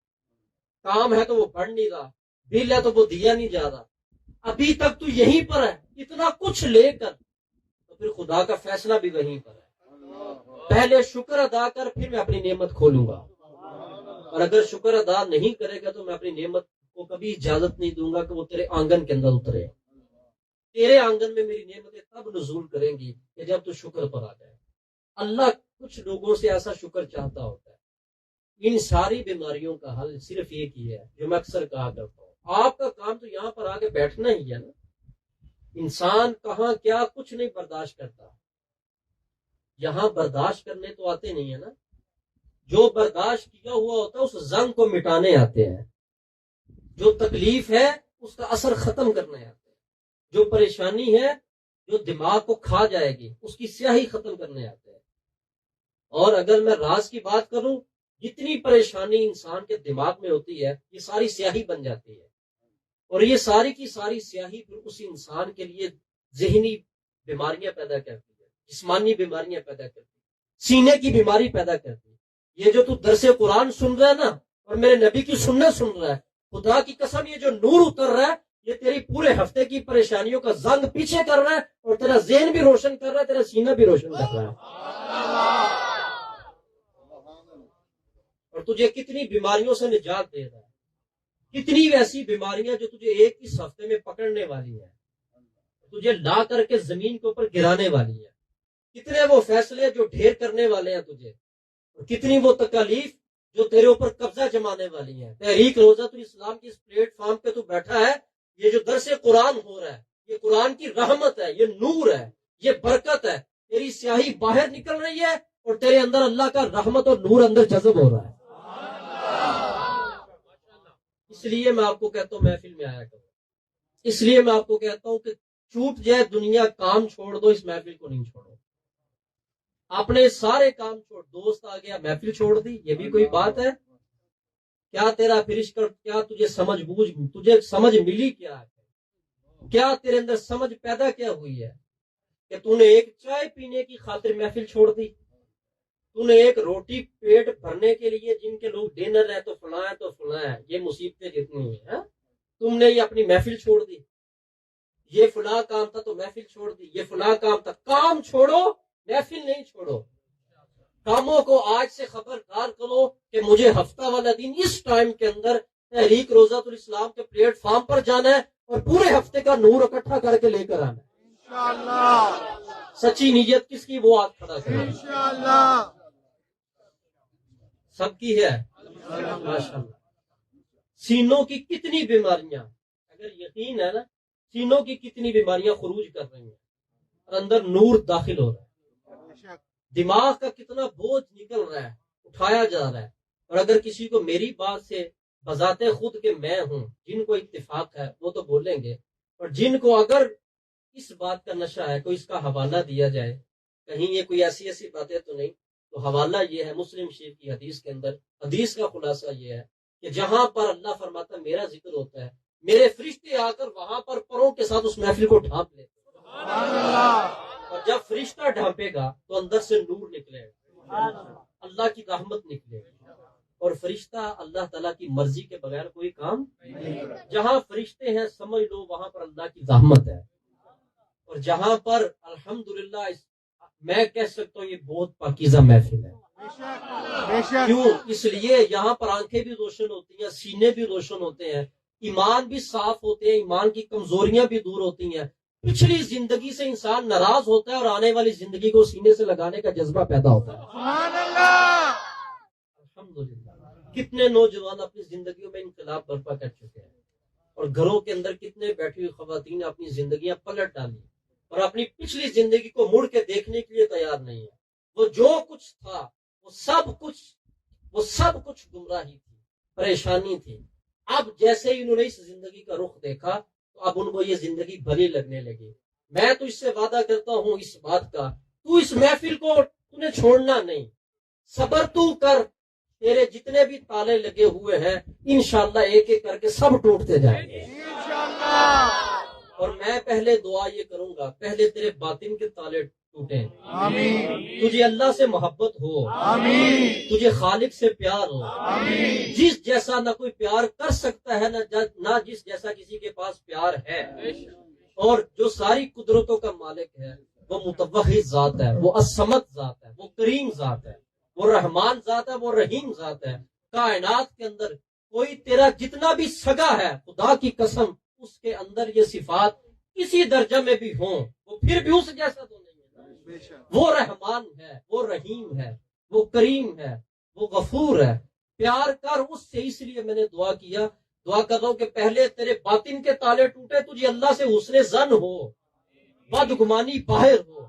کام ہے تو وہ بڑھ نہیں رہا، بل ہے تو وہ دیا نہیں جا رہا، ابھی تک تو یہیں پر ہے. اتنا کچھ لے کر تو پھر خدا کا فیصلہ بھی وہیں پر ہے. پہلے شکر ادا کر پھر میں اپنی نعمت کھولوں گا، اور اگر شکر ادا نہیں کرے گا تو میں اپنی نعمت کو کبھی اجازت نہیں دوں گا کہ وہ تیرے آنگن کے اندر اترے. تیرے آنگن میں میری نعمتیں تب نزول کریں گی کہ جب تو شکر پر آ جائے. اللہ کچھ لوگوں سے ایسا شکر چاہتا ہوتا ہے. ان ساری بیماریوں کا حل صرف ایک ہی ہے جو میں اکثر کہا کرتا ہوں، آپ کا کام تو یہاں پر آگے بیٹھنا ہی ہے نا. انسان کہاں کیا کچھ نہیں برداشت کرتا، یہاں برداشت کرنے تو آتے نہیں ہے نا، جو برداشت کیا ہوا ہوتا ہے اس زنگ کو مٹانے آتے ہیں، جو تکلیف ہے اس کا اثر ختم کرنے آتے ہیں، جو پریشانی ہے جو دماغ کو کھا جائے گی اس کی سیاہی ختم کرنے آتے ہیں. اور اگر میں راز کی بات کروں جتنی پریشانی انسان کے دماغ میں ہوتی ہے یہ ساری سیاہی بن جاتی ہے، اور یہ ساری کی ساری سیاہی پھر اس انسان کے لیے ذہنی بیماریاں پیدا کرتی ہے، جسمانی بیماریاں پیدا کرتی ہے، سینے کی بیماری پیدا کرتی ہے۔ یہ جو تو درس قرآن سن رہا ہے نا، اور میرے نبی کی سنت سن رہا ہے، خدا کی قسم یہ جو نور اتر رہا ہے یہ تیری پورے ہفتے کی پریشانیوں کا زنگ پیچھے کر رہا ہے، اور تیرا ذہن بھی روشن کر رہا ہے، تیرا سینہ بھی روشن کر رہا ہے، اور تجھے کتنی بیماریوں سے نجات دے رہا ہے، کتنی ایسی بیماریاں جو تجھے ایک اس ہفتے میں پکڑنے والی ہیں، تجھے لا کر کے زمین کے اوپر گرانے والی ہیں، کتنے وہ فیصلے جو ڈھیر کرنے والے ہیں تجھے، اور کتنی وہ تکالیف جو تیرے اوپر قبضہ جمانے والی ہیں۔ تحریک روزۃ الاسلام کی اس پلیٹ فارم پہ تو بیٹھا ہے، یہ جو درس قرآن ہو رہا ہے یہ قرآن کی رحمت ہے، یہ نور ہے، یہ برکت ہے، تیری سیاہی باہر نکل رہی ہے اور تیرے اندر اللہ کا رحمت اور نور اندر جذب ہو رہا ہے۔ اس لیے میں آپ کو کہتا ہوں محفل میں آیا کرو، اس لیے میں آپ کو کہتا ہوں کہ چھوٹ جائے دنیا، کام چھوڑ دو، اس محفل کو نہیں چھوڑو۔ اپنے سارے کام چھوڑ، دوست آ گیا محفل چھوڑ دی، یہ بھی کوئی بات ہے؟ کیا تیرا فرشتہ، کیا تجھے سمجھ بوجھ، تجھے سمجھ ملی کیا ہے؟ کیا تیرے اندر سمجھ پیدا کیا ہوئی ہے کہ تو نے ایک چائے پینے کی خاطر محفل چھوڑ دی؟ تو نے ایک روٹی پیٹ بھرنے کے لیے، جن کے لوگ ڈنر ہے تو فلاں ہے تو فلاں ہے، یہ مصیبتیں جتنی ہیں، تم نے یہ اپنی محفل چھوڑ دی، یہ فلاں کام تھا تو محفل چھوڑ دی، یہ فلاں کام تھا۔ کام چھوڑو، محفل نہیں چھوڑو۔ کاموں کو آج سے خبردار کرو کہ مجھے ہفتہ والا دن اس ٹائم کے اندر تحریک روزۃ الاسلام کے پلیٹ فارم پر جانا ہے اور پورے ہفتے کا نور اکٹھا کر کے لے کر آنا ہے۔ انشاءاللہ سچی نیت کس کی، وہ ہاتھ کھڑا کرے۔ انشاءاللہ سب کی ہے ماشاءاللہ۔ سینوں کی کتنی بیماریاں، اگر یقین ہے نا، سینوں کی کتنی بیماریاں خروج کر رہی ہیں اور اندر نور داخل ہو رہا ہے، دماغ کا کتنا بوجھ نکل رہا ہے، اٹھایا جا رہا ہے۔ اور اگر کسی کو میری بات سے بذات خود کہ میں ہوں، جن کو اتفاق ہے وہ تو بولیں گے، اور جن کو اگر اس بات کا نشہ ہے، کوئی اس کا حوالہ دیا جائے، کہیں یہ کوئی ایسی باتیں تو نہیں، تو حوالہ یہ ہے مسلم شریف کی حدیث کے اندر، حدیث کا خلاصہ یہ ہے کہ جہاں پر اللہ فرماتا ہے میرا ذکر ہوتا ہے، میرے فرشتے آ کر وہاں پر پروں کے ساتھ اس محفل کو ڈھانپ لیتے ہیں، اور جب فرشتہ ڈھانپے گا تو اندر سے نور نکلے گا، اللہ کی رحمت نکلے گی، اور فرشتہ اللہ تعالیٰ کی مرضی کے بغیر کوئی کام نہیں۔ جہاں فرشتے ہیں سمجھ لو وہاں پر اللہ کی رحمت ہے، اور جہاں پر الحمدللہ میں کہہ سکتا ہوں یہ بہت پاکیزہ محفل ہے۔ کیوں؟ اس لیے یہاں پر آنکھیں بھی روشن ہوتی ہیں، سینے بھی روشن ہوتے ہیں، ایمان بھی صاف ہوتے ہیں، ایمان کی کمزوریاں بھی دور ہوتی ہیں، پچھلی زندگی سے انسان ناراض ہوتا ہے اور آنے والی زندگی کو سینے سے لگانے کا جذبہ پیدا ہوتا ہے۔ سبحان اللہ، الحمدللہ۔ کتنے نوجوان اپنی زندگیوں میں انقلاب برپا کر چکے ہیں، اور گھروں کے اندر کتنے بیٹھی ہوئی خواتین اپنی زندگیاں پلٹ ڈالی اور اپنی پچھلی زندگی کو مڑ کے دیکھنے کے لیے تیار نہیں ہے۔ وہ جو کچھ تھا وہ سب کچھ گمراہی تھی، پریشانی تھی۔ اب جیسے ہی انہوں نے اس زندگی کا رخ دیکھا تو اب ان کو یہ زندگی بھلی لگنے لگی۔ میں تو اس سے وعدہ کرتا ہوں اس بات کا، تو اس محفل کو تُونے چھوڑنا نہیں، صبر تو کر، تیرے جتنے بھی تالے لگے ہوئے ہیں انشاءاللہ ایک ایک کر کے سب ٹوٹتے جائیں گے انشاءاللہ۔ اور میں پہلے دعا یہ کروں گا، پہلے تیرے باطن کے تالے ٹوٹیں، آمین، تجھے اللہ سے محبت ہو، آمین، تجھے خالق سے پیار ہو، آمین، جس جیسا نہ کوئی پیار کر سکتا ہے نہ جس جیسا کسی کے پاس پیار ہے، اور جو ساری قدرتوں کا مالک ہے وہ متوحد ذات ہے، وہ الصمد ذات ہے، وہ کریم ذات ہے، وہ رحمان ذات ہے، وہ رحیم ذات ہے۔ کائنات کے اندر کوئی تیرا جتنا بھی سگا ہے، خدا کی قسم اس کے اندر یہ صفات کسی درجہ میں بھی ہوں، وہ پھر بھی اس جیسا تو نہیں ہے۔ وہ رحمان ہے، وہ رحیم ہے، وہ کریم ہے، وہ غفور ہے۔ پیار کر اس سے، اس لیے میں نے دعا کیا، دعا کر رہا ہوں کہ پہلے تیرے باطن کے تالے ٹوٹے، تجھے اللہ سے حسن ظن ہو، بدگمانی باہر ہو،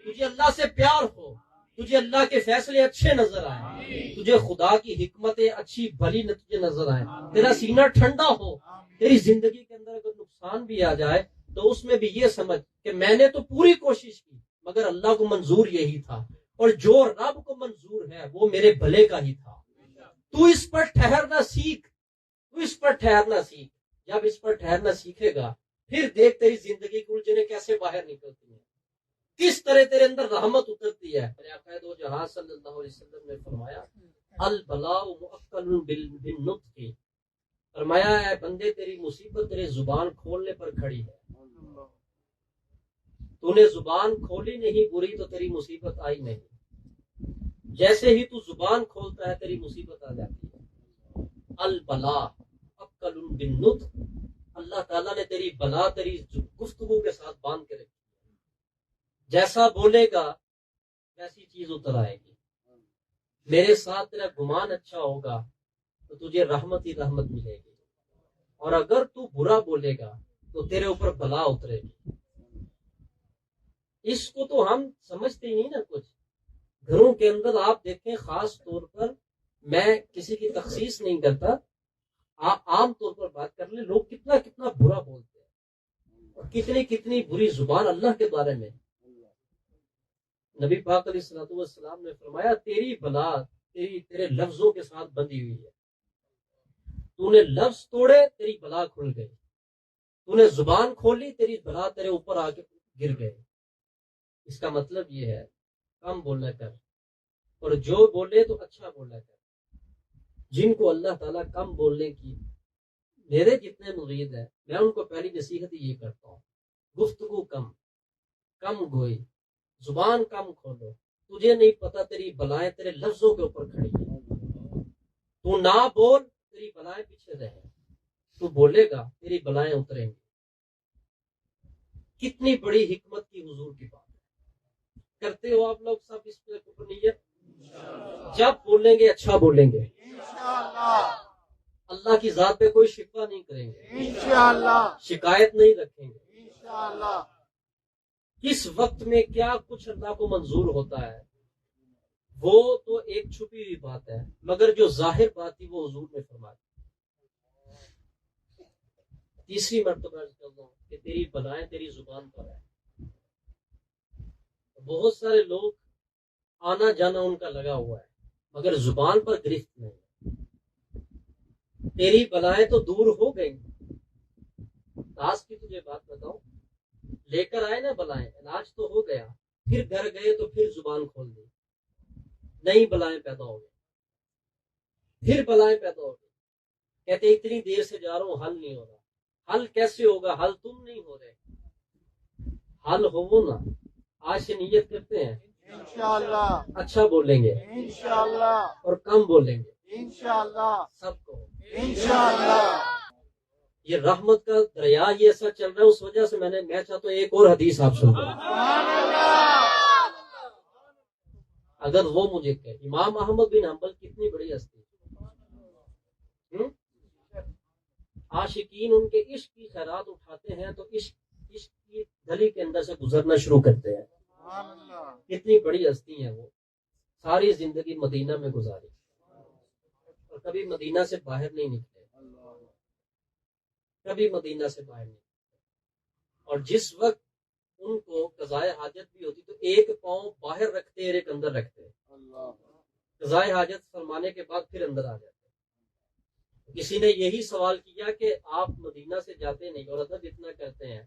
تجھے اللہ سے پیار ہو، تجھے اللہ کے فیصلے اچھے نظر آئے، تجھے خدا کی حکمتیں اچھی بھلی تجھے نظر آئے، تیرا سینہ ٹھنڈا ہو۔ تیری زندگی کے اندر اگر نقصان بھی آ جائے تو اس میں بھی یہ سمجھ کہ میں نے تو پوری کوشش کی مگر اللہ کو منظور یہی تھا، اور جو رب کو منظور ہے وہ میرے بھلے کا ہی تھا۔ تو اس پر ٹھہرنا سیکھ، تو اس پر ٹھہرنا سیکھ. جب اس پر ٹھہرنا سیکھے گا پھر دیکھ تیری زندگی کی الجھنیں کیسے باہر نکلتی ہیں، کس طرح تیرے اندر رحمت اترتی ہے. میرے آقا دو جہاں صلی اللہ علیہ وسلم نے فرمایا البلاء مؤکل بالنطق، فرمایا اے بندے تیری مصیبت تیرے زبان کھولنے پر کھڑی ہے. تو نے زبان کھولی نہیں بری تو تیری مصیبت آئی نہیں. جیسے ہی تو زبان کھولتا ہے تیری مصیبت آ جاتی ہے. البلاء مؤکل بالنطق، اللہ تعالیٰ نے تیری بلا تیری گفتگو کے ساتھ باندھ کے رکھی. جیسا بولے گا ویسی چیز اتر آئے گی. میرے ساتھ تیرا گمان اچھا ہوگا تو تجھے رحمت ہی رحمت ملے گی، اور اگر تو برا بولے گا تو تیرے اوپر بلا اترے گی. اس کو تو ہم سمجھتے ہی نہیں نا. کچھ گھروں کے اندر آپ دیکھیں، خاص طور پر میں کسی کی تخصیص نہیں کرتا، عام طور پر بات کر لیں، لوگ کتنا کتنا برا بولتے ہیں اور کتنی کتنی بری زبان اللہ کے بارے میں. نبی پاک علیہ الصلوۃ والسلام نے فرمایا تیری بلا تیرے لفظوں کے ساتھ بندھی ہوئی ہے. تو نے لفظ توڑے تیری بلا کھل گئی، تو نے زبان کھولی تیری بلا تیرے اوپر آ کے گر گئے. اس کا مطلب یہ ہے کم بولنا کر، اور جو بولے تو اچھا بولنا کر. جن کو اللہ تعالیٰ کم بولنے کی، میرے جتنے مرید ہیں میں ان کو پہلی نصیحت یہ کرتا ہوں، گفتگو کم گوئی، زبان کم کھولو. تجھے نہیں پتا تیری بلائیں تیرے لفظوں کے اوپر کھڑی ہیں. تو نہ بول تیری بلائیں پیچھے رہیں، تو بولے گا تیری بلائیں اتریں گی. کتنی بڑی حکمت کی حضور کی بات ہے. کرتے ہو آپ لوگ سب اس پہ نیت؟ جب بولیں گے اچھا بولیں گے اللہ کی ذات پہ کوئی شکوہ نہیں کریں گے، شکایت نہیں رکھیں گے. کس وقت میں کیا کچھ اللہ کو منظور ہوتا ہے وہ تو ایک چھپی ہوئی بات ہے، مگر جو ظاہر بات تھی وہ حضور نے فرما دی. تیسری مرتبہ کہ تیری بلائیں تیری زبان پر ہے. بہت سارے لوگ آنا جانا ان کا لگا ہوا ہے مگر زبان پر گرفت نہیں. تیری بلائیں تو دور ہو گئی. تاس کی تجھے بات بتاؤں، لے کر آئے نا بلائیں، علاج تو ہو گیا، پھر گھر گئے تو پھر زبان کھول دی، نئی بلائیں پیدا ہو گئی، پھر بلائیں پیدا ہو گئی. کہتے اتنی دیر سے جا رہا ہوں حل نہیں ہو رہا. حل کیسے ہوگا؟ حل تم نہیں ہو رہے، حل ہو نا. آج سے نیت کرتے ہیں انشاءاللہ اچھا بولیں گے انشاءاللہ اور کم بولیں گے انشاءاللہ سب کو انشاءاللہ. یہ رحمت کا دریا یہ ایسا چل رہا ہے، اس وجہ سے میں چاہتا ہوں ایک اور حدیث آپ سن لیں. اگر وہ مجھے کہ امام احمد بن حنبل کتنی بڑی ہستی، عاشقین ان کے عشق کی خیرات اٹھاتے ہیں تو عشق کی گلی کے اندر سے گزرنا شروع کرتے ہیں. کتنی بڑی ہستی ہیں وہ، ساری زندگی مدینہ میں گزاری اور کبھی مدینہ سے باہر نہیں نکلے، کبھی مدینہ سے باہر نکلے. اور جس وقت ان کو قضائے حاجت بھی ہوتی تو ایک پاؤں باہر رکھتے ایک اندر رکھتے، قضائے حاجت فرمانے کے بعد پھر اندر آ جاتے. کسی نے یہی سوال کیا کہ آپ مدینہ سے جاتے نہیں اور ادب اتنا کرتے ہیں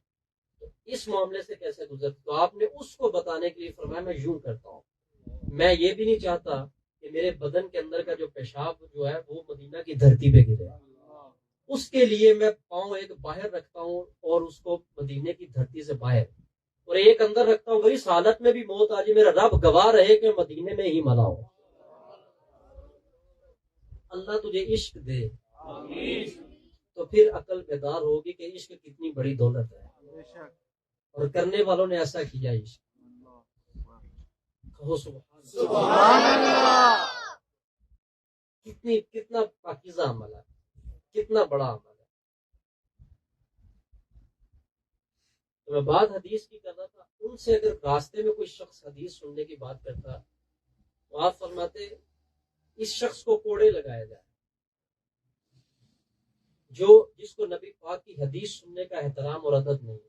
تو اس معاملے سے کیسے گزرتے؟ تو آپ نے اس کو بتانے کے لیے فرمایا میں یوں کرتا ہوں، میں یہ بھی نہیں چاہتا کہ میرے بدن کے اندر کا جو پیشاب جو ہے وہ مدینہ کی دھرتی پہ گرے، اس کے لیے میں پاؤں ایک باہر رکھتا ہوں اور اس کو مدینے کی دھرتی سے باہر، اور ایک اندر رکھتا ہوں. اس حالت میں بھی موت آ جائے میرا رب گواہ رہے کہ مدینے میں ہی مرا ہوں. اللہ تجھے عشق دے تو پھر عقل بیدار ہوگی کہ عشق کتنی بڑی دولت ہے، اور کرنے والوں نے ایسا کیا. عشق کہو سبحان اللہ. کتنا پاکیزہ عمل ہے، کتنا بڑا عمل ہے. تو میں بات حدیث کی کر رہا تھا، ان سے اگر راستے میں کوئی شخص حدیث سننے کی بات کرتا تو آپ فرماتے اس شخص کو کوڑے لگایا جائے، جس کو نبی پاک کی حدیث سننے کا احترام اور ادب نہیں ہے.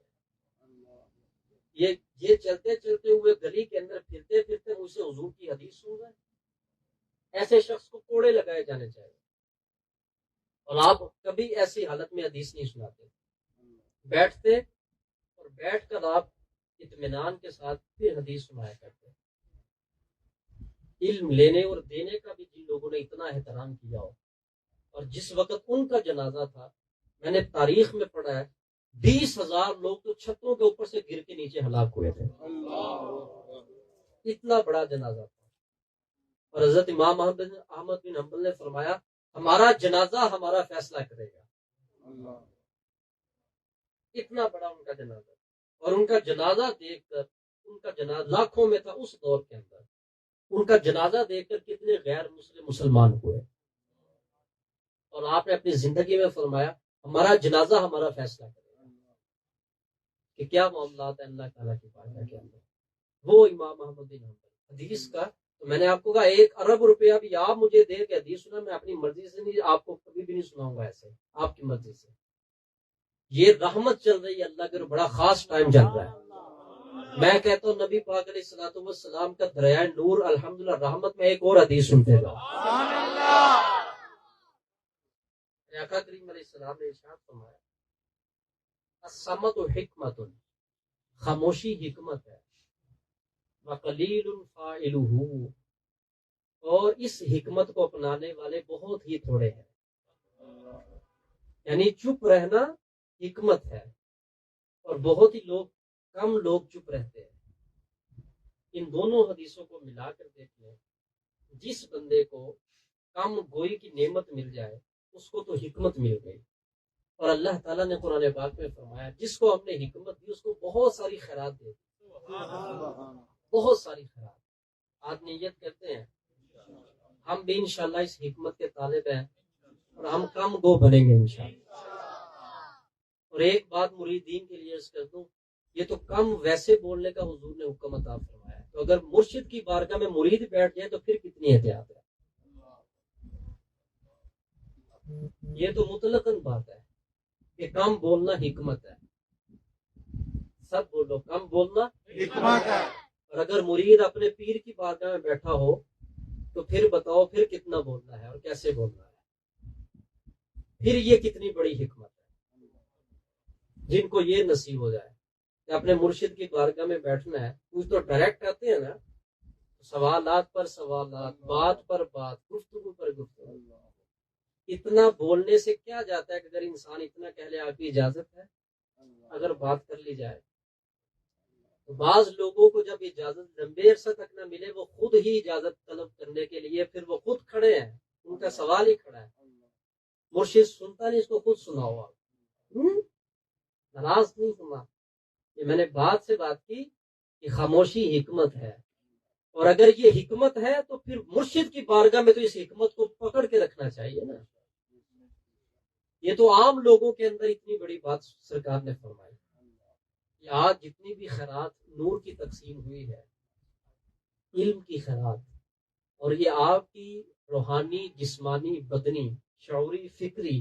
یہ چلتے چلتے ہوئے گلی کے اندر پھرتے پھرتے مجھ سے حضور کی حدیث سن رہے ہیں. ایسے شخص کو کوڑے لگائے جانے چاہیے. اور آپ کبھی ایسی حالت میں حدیث نہیں سناتے، بیٹھتے اور بیٹھ کر آپ اطمینان کے ساتھ پھر حدیث سنایا کرتے. علم لینے اور دینے کا بھی جن لوگوں نے اتنا احترام کیا ہو، اور جس وقت ان کا جنازہ تھا میں نے تاریخ میں پڑھا ہے 20,000 لوگ تو چھتوں کے اوپر سے گر کے نیچے ہلاک ہوئے تھے. اتنا بڑا جنازہ تھا. اور حضرت امام احمد بن حنبل نے فرمایا ہمارا جنازہ ہمارا فیصلہ کرے گا. اتنا بڑا ان کا جنازہ، اور ان کا جنازہ دیکھ کر، ان کا جنازہ لاکھوں میں تھا اس دور کے اندر، ان کا جنازہ دیکھ کر کتنے غیر مسلمان ہوئے. اور آپ نے اپنی زندگی میں فرمایا ہمارا جنازہ ہمارا فیصلہ کرے گا. کہ کیا معاملات ہیں اللہ تعالیٰ کی بارگاہ کے اندر. وہ امام احمد بن حنبل حدیث کا، تو میں نے آپ کو کہا 1 ارب روپیہ بھی آپ مجھے دے کے حدیث سنا، میں اپنی مرضی سے نہیں، آپ کو کبھی بھی نہیں سناؤں گا ایسے آپ کی مرضی سے. یہ رحمت چل رہی ہے اللہ کے، بڑا خاص ٹائم چل رہا ہے. میں کہتا ہوں نبی پاک علیہ الصلوۃ والسلام کا دریائے نور الحمدللہ رحمت میں ایک اور حدیث سنتے جاؤ. آقا کریم علیہ السلام نے ارشاد فرمایا الصمت حکمت، خاموشی حکمت ہے، وقلیل فاعلہ، اور اس حکمت کو اپنانے والے بہت ہی تھوڑے ہیں. یعنی چپ رہنا حکمت ہے، اور بہت ہی کم لوگ چپ رہتے ہیں. ان دونوں حدیثوں کو ملا کر دیکھ لیں، جس بندے کو کم گوئی کی نعمت مل جائے اس کو تو حکمت مل گئی. اور اللہ تعالیٰ نے قرآن پاک میں فرمایا جس کو ہم نے حکمت دی اس کو بہت ساری خیرات دے دی، بہت ساری خیرات. آج نیت کرتے ہیں ہم بھی انشاءاللہ اس حکمت کے طالب ہیں، اور ہم کم گو بنیں گے انشاءاللہ. اور ایک بات مریدین کے لیے عرض کر دوں، یہ تو کم ویسے بولنے کا حضور نے حکم عطا فرمایا ہے، تو اگر مرشد کی بارگاہ میں مرید بیٹھ جائے تو پھر کتنی احتیاط ہے. یہ تو مطلقاً بات ہے کہ کم بولنا حکمت ہے. سب بولو کم بولنا حکمت ہے. اور اگر مرید اپنے پیر کی بارگاہ میں بیٹھا ہو تو پھر بتاؤ پھر کتنا بولنا ہے اور کیسے بولنا ہے. پھر یہ کتنی بڑی حکمت ہے. جن کو یہ نصیب ہو جائے کہ اپنے مرشد کی بارگاہ میں بیٹھنا ہے، کچھ تو ڈائریکٹ آتے ہیں نا، سوالات پر سوالات، بات پر بات، گفتگو پر گفتگو. اتنا بولنے سے کیا جاتا ہے کہ اگر انسان اتنا کہہ لے آپ کی اجازت ہے، اگر بات کر لی جائے. تو بعض لوگوں کو جب اجازت لمبے عرصہ تک نہ ملے وہ خود ہی اجازت طلب کرنے کے لیے پھر وہ خود کھڑے ہیں، ان کا سوال ہی کھڑا ہے. مرشد سنتا نہیں، اس کو خود سناؤ آپ. ناراض نہیں سنا، یہ میں نے بات سے بات کی کہ خاموشی حکمت ہے. اور اگر یہ حکمت ہے تو پھر مرشد کی بارگاہ میں تو اس حکمت کو پکڑ کے رکھنا چاہیے نا. یہ تو عام لوگوں کے اندر اتنی بڑی بات سرکار نے فرمائی. آج جتنی بھی خیرات نور کی تقسیم ہوئی ہے، علم کی خیرات، اور یہ آپ کی روحانی، جسمانی، بدنی، شعوری، فکری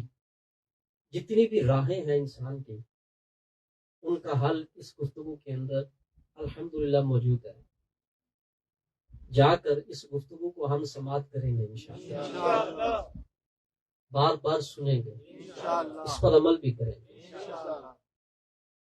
جتنی بھی راہیں ہیں انسان کی، ان کا حل اس گفتگو کے اندر الحمدللہ موجود ہے. جا کر اس گفتگو کو ہم سماعت کریں گے انشاءاللہ، بار بار سنیں گے، اس پر عمل بھی کریں گے.